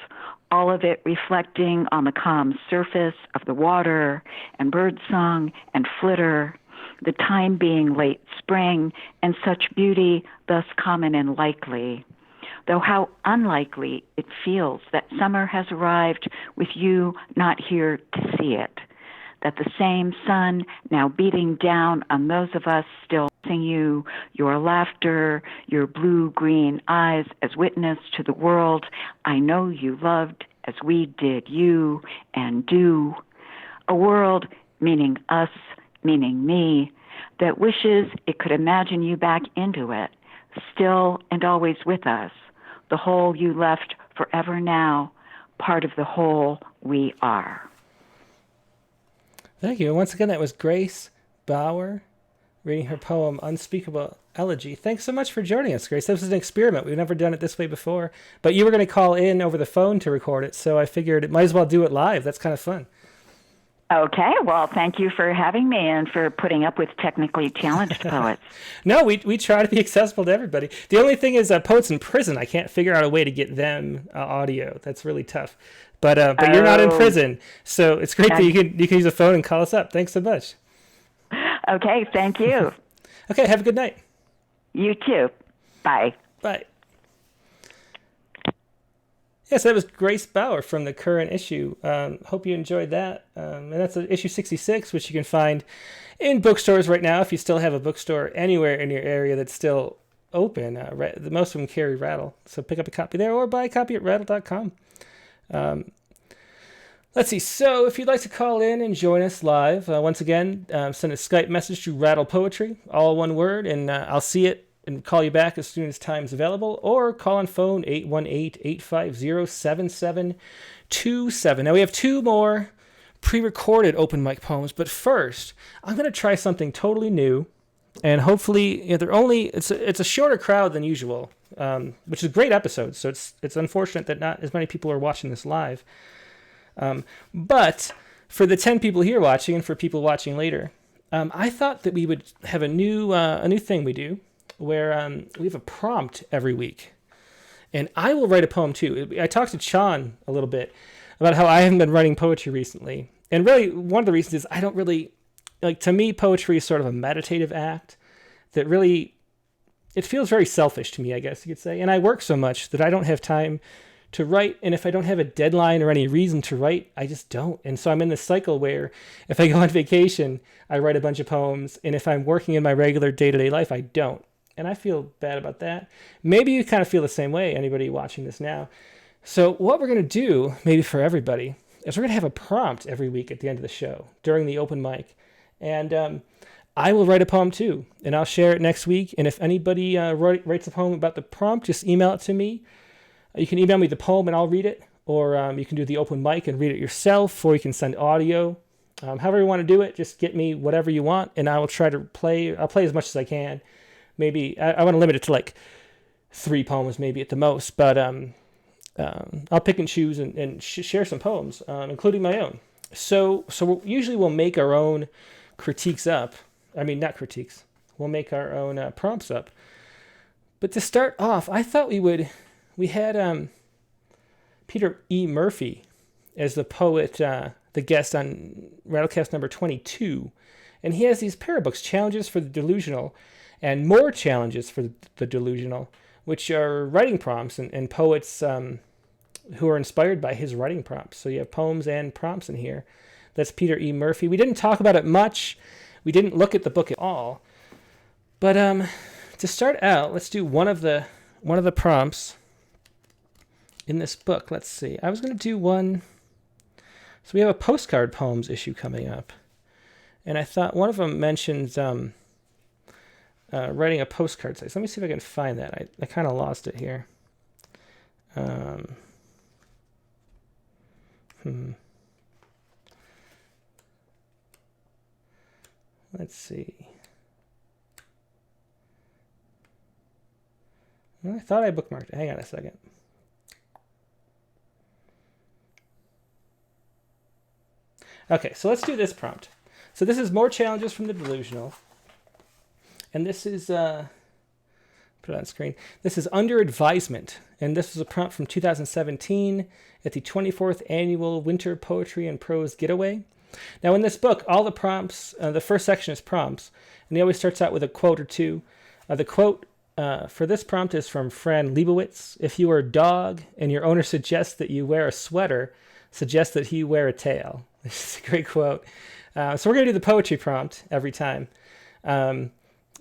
all of it reflecting on the calm surface of the water, and birdsong and flitter, the time being late spring, and such beauty thus common and likely. Though how unlikely it feels that summer has arrived with you not here to see it, that the same sun now beating down on those of us still missing you, your laughter, your blue-green eyes as witness to the world I know you loved as we did you and do. A world meaning us, meaning me, that wishes it could imagine you back into it, still and always with us, the whole you left forever now, part of the whole we are. Thank you. And once again, that was Grace Bauer reading her poem, Unspeakable Elegy. Thanks so much for joining us, Grace. This was an experiment. We've never done it this way before. But you were going to call in over the phone to record it, so I figured it might as well do it live. That's kind of fun. Okay, well, thank you for having me and for putting up with technically challenged poets. No, we try to be accessible to everybody. The only thing is poets in prison. I can't figure out a way to get them audio. That's really tough. But you're not in prison, so it's great that you can use a phone and call us up. Thanks so much. Okay, thank you. Okay, have a good night. You too. Bye. Bye. Yes, that was Grace Bauer from the current issue. Hope you enjoyed that. And that's issue 66, which you can find in bookstores right now if you still have a bookstore anywhere in your area that's still open. Most of them carry Rattle, so pick up a copy there or buy a copy at rattle.com. Let's see. So if you'd like to call in and join us live, once again, send a Skype message to Rattle Poetry, all one word, and I'll see it and call you back as soon as time's available, or call on phone 818-850-7727. Now we have 2 more pre-recorded open mic poems, but first I'm going to try something totally new, and hopefully it's a shorter crowd than usual, which is a great episode. So it's unfortunate that not as many people are watching this live. But for the 10 people here watching and for people watching later, I thought that we would have a new thing we do where we have a prompt every week. And I will write a poem too. I talked to Shawn a little bit about how I haven't been writing poetry recently. And really, one of the reasons is I don't really, to me, poetry is sort of a meditative act that really, it feels very selfish to me, I guess you could say. And I work so much that I don't have time to write, and if I don't have a deadline or any reason to write, I just don't. And so I'm in this cycle where if I go on vacation, I write a bunch of poems, and if I'm working in my regular day-to-day life, I don't. And I feel bad about that. Maybe you kind of feel the same way, anybody watching this now. So what we're going to do, maybe for everybody, is we're going to have a prompt every week at the end of the show, during the open mic. And I will write a poem too, and I'll share it next week. And if anybody writes a poem about the prompt, just email it to me. You can email me the poem and I'll read it, or you can do the open mic and read it yourself, or you can send audio. However you want to do it, just get me whatever you want, and I will try to play. I'll play as much as I can. Maybe I want to limit it to like 3 poems, maybe at the most. But I'll pick and choose and share some poems, including my own. So usually we'll make our own critiques up. I mean, not critiques. We'll make our own prompts up. But to start off, I thought we had Peter E. Murphy as the poet, the guest on Rattlecast number 22. And he has these pair of books, Challenges for the Delusional and More Challenges for the Delusional, which are writing prompts and poets who are inspired by his writing prompts. So you have poems and prompts in here. That's Peter E. Murphy. We didn't talk about it much. We didn't look at the book at all. But to start out, let's do one of the prompts in this book. Let's see. I was going to do one. So we have a postcard poems issue coming up. And I thought one of them mentions writing a postcard size. Let me see if I can find that. I kind of lost it here. Let's see. Well, I thought I bookmarked it. Hang on a second. Okay, so let's do this prompt. So this is More Challenges from the Delusional. And this is, put it on screen. This is Under Advisement. And this was a prompt from 2017 at the 24th Annual Winter Poetry and Prose Getaway. Now in this book, all the prompts, the first section is prompts, and he always starts out with a quote or two. The quote for this prompt is from Fran Lebowitz. If you are a dog and your owner suggests that you wear a sweater, suggest that he wear a tail. This is a great quote. So we're going to do the poetry prompt every time. And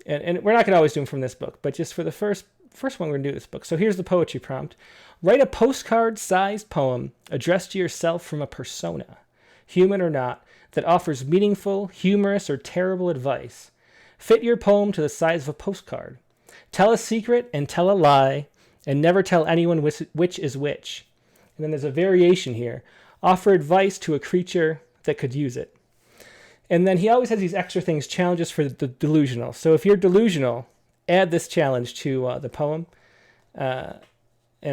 we're not going to always do them from this book, but just for the first one, we're going to do this book. So here's the poetry prompt. Write a postcard-sized poem addressed to yourself from a persona, human or not, that offers meaningful, humorous, or terrible advice. Fit your poem to the size of a postcard. Tell a secret and tell a lie, and never tell anyone which is which. And then there's a variation here. Offer advice to a creature that could use it. And then he always has these extra things, challenges for the delusional. So if you're delusional, add this challenge to the poem. And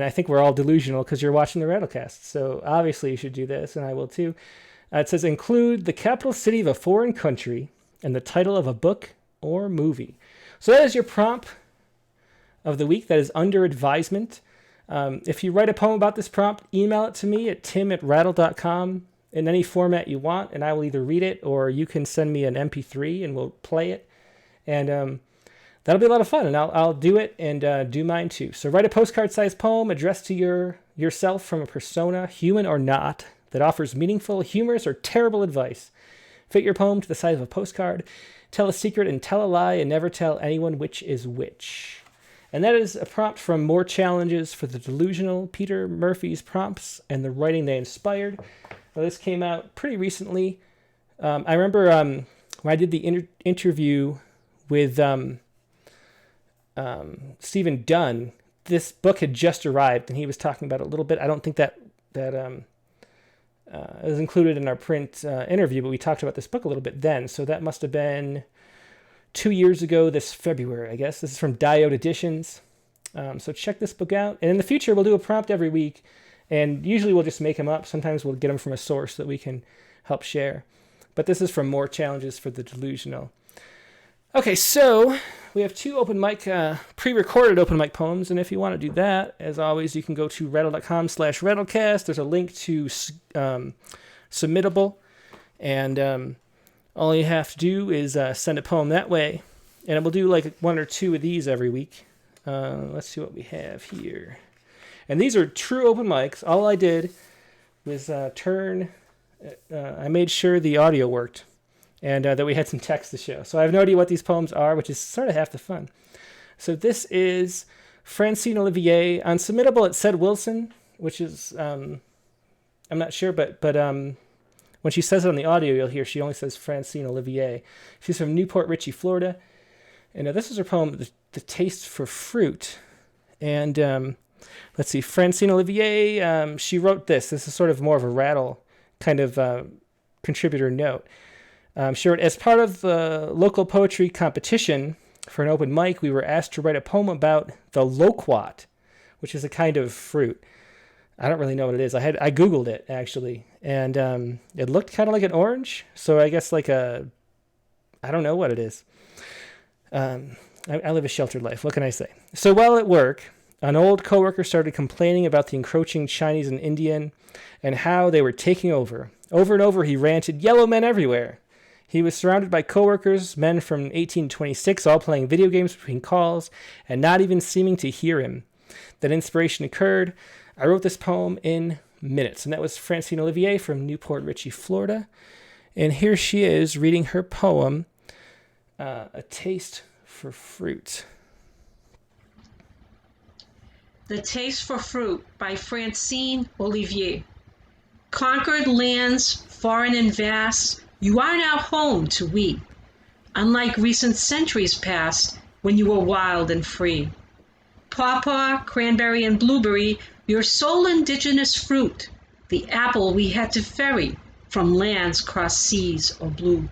I think we're all delusional because you're watching the Rattlecast. So obviously you should do this, and I will too. It says, include the capital city of a foreign country and the title of a book or movie. So that is your prompt of the week. That is under advisement. If you write a poem about this prompt, email it to me at tim@rattle.com in any format you want, and I will either read it or you can send me an MP3 and we'll play it. And that'll be a lot of fun, and I'll do it and do mine too. So write a postcard-sized poem addressed to yourself from a persona, human or not, that offers meaningful, humorous, or terrible advice. Fit your poem to the size of a postcard. Tell a secret and tell a lie, and never tell anyone which is which. And that is a prompt from More Challenges for the Delusional, Peter Murphy's prompts and the writing they inspired. Now, this came out pretty recently. I remember when I did the interview with Stephen Dunn, this book had just arrived, and he was talking about it a little bit. I don't think that it was included in our print interview, but we talked about this book a little bit then. So that must have been 2 years ago this February, I guess. This is from Diode Editions. So check this book out. And in the future, we'll do a prompt every week. And usually we'll just make them up. Sometimes we'll get them from a source that we can help share. But this is from More Challenges for the Delusional. Okay, so we have two open mic, pre-recorded open mic poems, and if you want to do that, as always, you can go to rattle.com/rattlecast. There's a link to Submittable, and all you have to do is send a poem that way, and we'll do like one or two of these every week. Let's see what we have here. And these are true open mics. All I did was I made sure the audio worked, and that we had some text to show. So I have no idea what these poems are, which is sort of half the fun. So this is Francine Olivier. On Submittable, it said Wilson, which is, I'm not sure, but when she says it on the audio, you'll hear she only says Francine Olivier. She's from Newport Richey, Florida. And this is her poem, The Taste for Fruit. And let's see, Francine Olivier, she wrote this. This is sort of more of a Rattle kind of contributor note. She wrote, as part of the local poetry competition for an open mic, we were asked to write a poem about the loquat, which is a kind of fruit. I don't really know what it is. I Googled it, actually, and it looked kind of like an orange, so I guess like I don't know what it is. I live a sheltered life. What can I say? So while at work, an old coworker started complaining about the encroaching Chinese and Indian and how they were taking over. Over and over, he ranted, "Yellow men everywhere." He was surrounded by coworkers, men from 1826, all playing video games between calls and not even seeming to hear him. Then inspiration occurred. I wrote this poem in minutes, and that was Francine Olivier from Newport Richey, Florida. And here she is reading her poem, A Taste for Fruit. The Taste for Fruit by Francine Olivier. Conquered lands, foreign and vast, you are now home to we, unlike recent centuries past when you were wild and free. Pawpaw, cranberry, and blueberry, your sole indigenous fruit, the apple we had to ferry from lands cross seas or blue.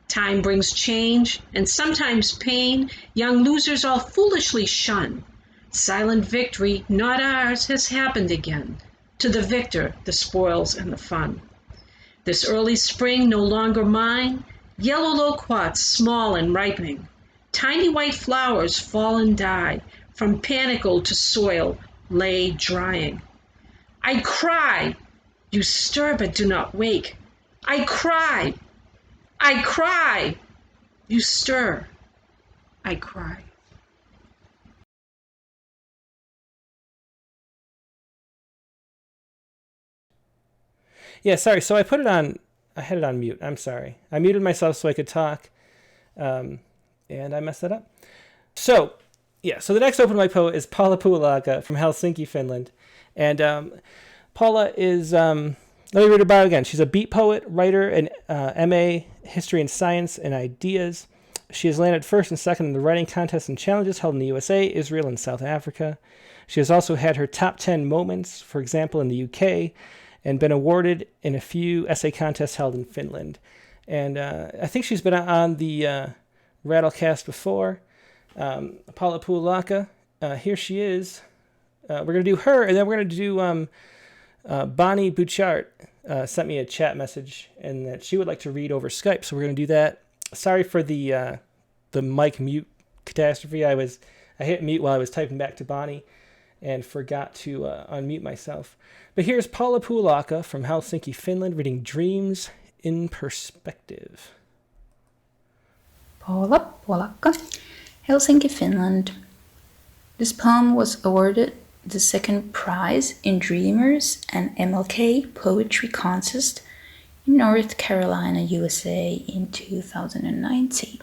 Time brings change, and sometimes pain, young losers all foolishly shun. Silent victory, not ours, has happened again. To the victor, the spoils and the fun. This early spring no longer mine, yellow loquats small and ripening. Tiny white flowers fall and die, from panicle to soil lay drying. I cry, you stir but do not wake. I cry, you stir, I cry. Yeah, sorry. So I had it on mute. I'm sorry. I muted myself so I could talk, and I messed that up. So, yeah. So the next open mic poet is Paula Puolakka from Helsinki, Finland. And Paula is, let me read her bio again. She's a beat poet, writer, and MA History and Science and Ideas. She has landed first and second in the writing contests and challenges held in the USA, Israel, and South Africa. She has also had her top 10 moments, for example, in the UK, and been awarded in a few essay contests held in Finland. And I think she's been on the Rattlecast before. Paula Puolakka, here she is. We're going to do her, and then we're going to do Bonnie Butchart. Sent me a chat message, and that she would like to read over Skype, so we're going to do that. Sorry for the mic mute catastrophe. I hit mute while I was typing back to Bonnie, and forgot to unmute myself. But here's Paula Puolakka from Helsinki, Finland, reading Dreams in Perspective. Paula Puolakka, Helsinki, Finland. This poem was awarded the second prize in Dreamers and MLK Poetry Contest in North Carolina, USA in 2019.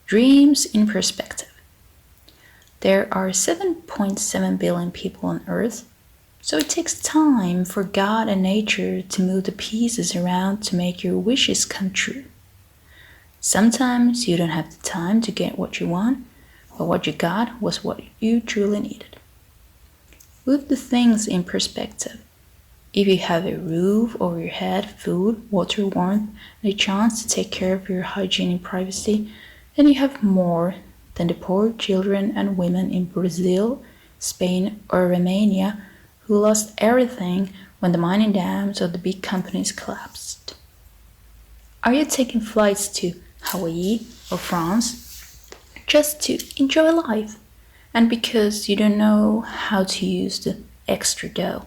Dreams in Perspective. There are 7.7 billion people on Earth, so it takes time for God and nature to move the pieces around to make your wishes come true. Sometimes you don't have the time to get what you want, but what you got was what you truly needed. Put the things in perspective. If you have a roof over your head, food, water, warmth, and a chance to take care of your hygiene and privacy, then you have more than the poor children and women in Brazil, Spain, or Romania who lost everything when the mining dams of the big companies collapsed. Are you taking flights to Hawaii or France just to enjoy life, and because you don't know how to use the extra dough?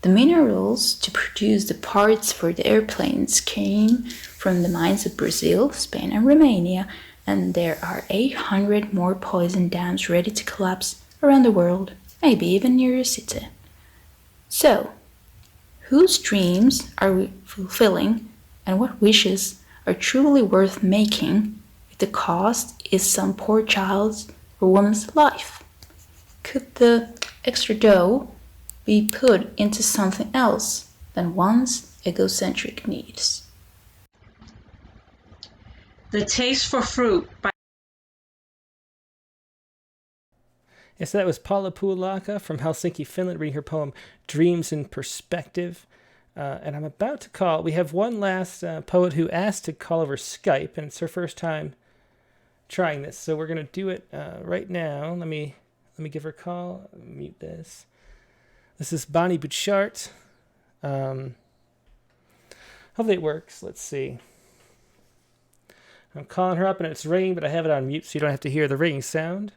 The minerals to produce the parts for the airplanes came from the mines of Brazil, Spain, and Romania, and there are 800 more poison dams ready to collapse around the world, maybe even near your city. So, whose dreams are we fulfilling, and what wishes are truly worth making if the cost is some poor child's or woman's life? Could the extra dough be put into something else than one's egocentric needs? The Taste for Fruit by Yes, that was Paula Puolakka from Helsinki, Finland, reading her poem Dreams in Perspective. And I'm about to call. We have one last poet who asked to call over Skype, and it's her first time trying this. So we're going to do it right now. Let me give her a call. Mute this. This is Bonnie Butchart. Hopefully it works. Let's see. I'm calling her up and it's ringing, but I have it on mute so you don't have to hear the ringing sound.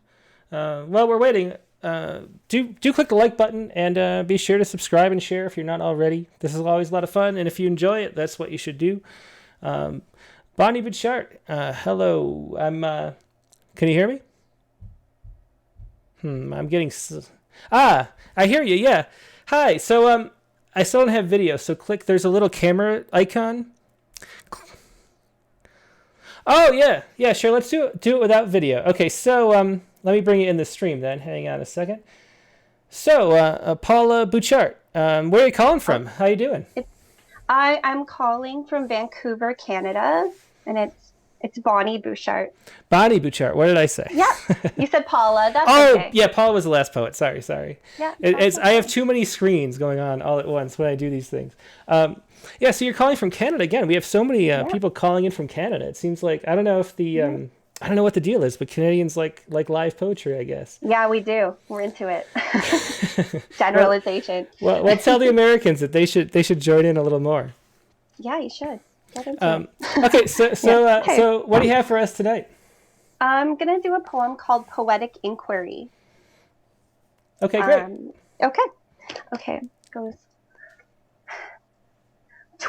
While we're waiting, do click the like button and be sure to subscribe and share if you're not already. This is always a lot of fun, and if you enjoy it, that's what you should do. Bonnie Butchart, hello. Can you hear me? I'm getting... I hear you, yeah. Hi, so I still don't have video, so there's a little camera icon. Oh, yeah, sure, let's do it without video. Okay, so let me bring you in the stream then. Hang on a second. So, Paula Butchart, where are you calling from? How you doing? I'm calling from Vancouver, Canada, and it's Bonnie Butchart. Bonnie Butchart, what did I say? Yeah, you said Paula. That's okay. Yeah, Paula was the last poet. Sorry. Yeah, okay. I have too many screens going on all at once when I do these things. Yeah, so you're calling from Canada again. We have so many people calling in from Canada. It seems like, I don't know if the... I don't know what the deal is, but Canadians like live poetry, I guess. Yeah, we do. We're into it. Generalization. Well, tell the Americans that they should join in a little more. Yeah, you should. Get into it. Okay, so what do you have for us tonight? I'm gonna do a poem called "Poetic Inquiry." Okay, great. Okay. It goes.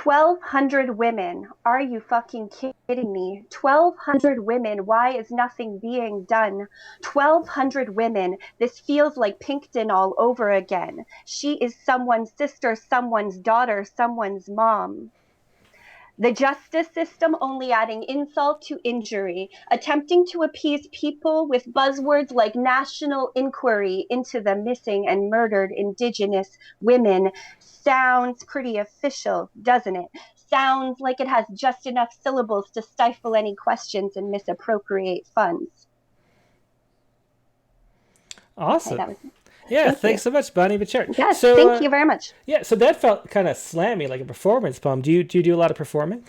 1,200 women. Are you fucking kidding me? 1,200 women. Why is nothing being done? 1,200 women. This feels like Pinkton all over again. She is someone's sister, someone's daughter, someone's mom. The justice system only adding insult to injury, attempting to appease people with buzzwords like national inquiry into the missing and murdered Indigenous women. Sounds pretty official, doesn't it? sounds like it has just enough syllables to stifle any questions and misappropriate funds. Awesome. Okay, Thanks so much, Bonnie Butchart. Yes, so, thank you very much. Yeah, so that felt kind of slammy, like a performance poem. Do you do a lot of performing?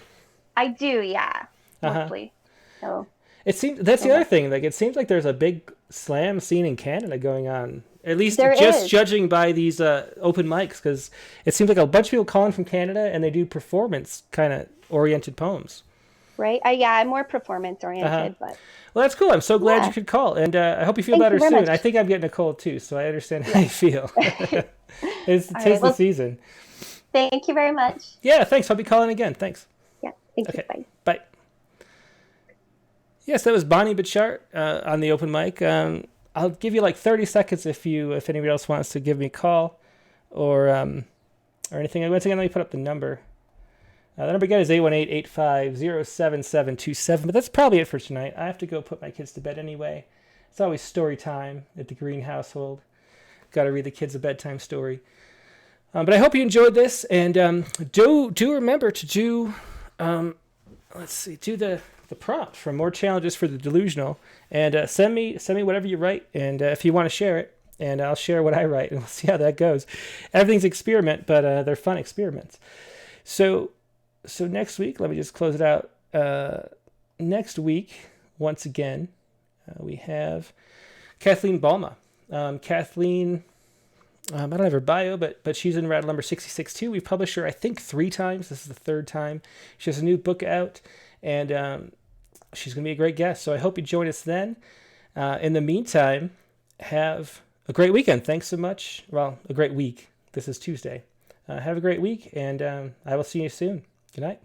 I do, yeah, mostly. So it seems that's the other thing. Like, it seems like there's a big slam scene in Canada going on. At least judging by these open mics, because it seems like a bunch of people calling from Canada and they do performance kind of oriented poems. Right? I'm more performance oriented, but. Well, that's cool. I'm so glad you could call, and I hope you feel better soon. Much. I think I'm getting a cold too, so I understand how you feel. It's the season. Thank you very much. Yeah, thanks. I'll be calling again. Thanks. Yeah, thank you. Bye. Yes, that was Bonnie Butchart on the open mic. I'll give you like 30 seconds if anybody else wants to give me a call or anything. Once again, let me put up the number. The number again is 818-850-7727. But that's probably it for tonight. I have to go put my kids to bed anyway. It's always story time at the Green household. Got to read the kids a bedtime story. But I hope you enjoyed this, and do remember to do the prompt for more challenges for the delusional, and send me whatever you write, and if you want to share it, and I'll share what I write, and we'll see how that goes. Everything's experiment, but they're fun experiments. So next week, let me just close it out. Next week, once again, we have Kathleen Balma. Kathleen, I don't have her bio, but she's in Rattle number 66 too. We've published her, I think, 3 times. This is the 3rd time. She has a new book out, and she's going to be a great guest. So I hope you join us then. In the meantime, have a great weekend. Thanks so much. Well, a great week. This is Tuesday. Have a great week, and I will see you soon. Good night.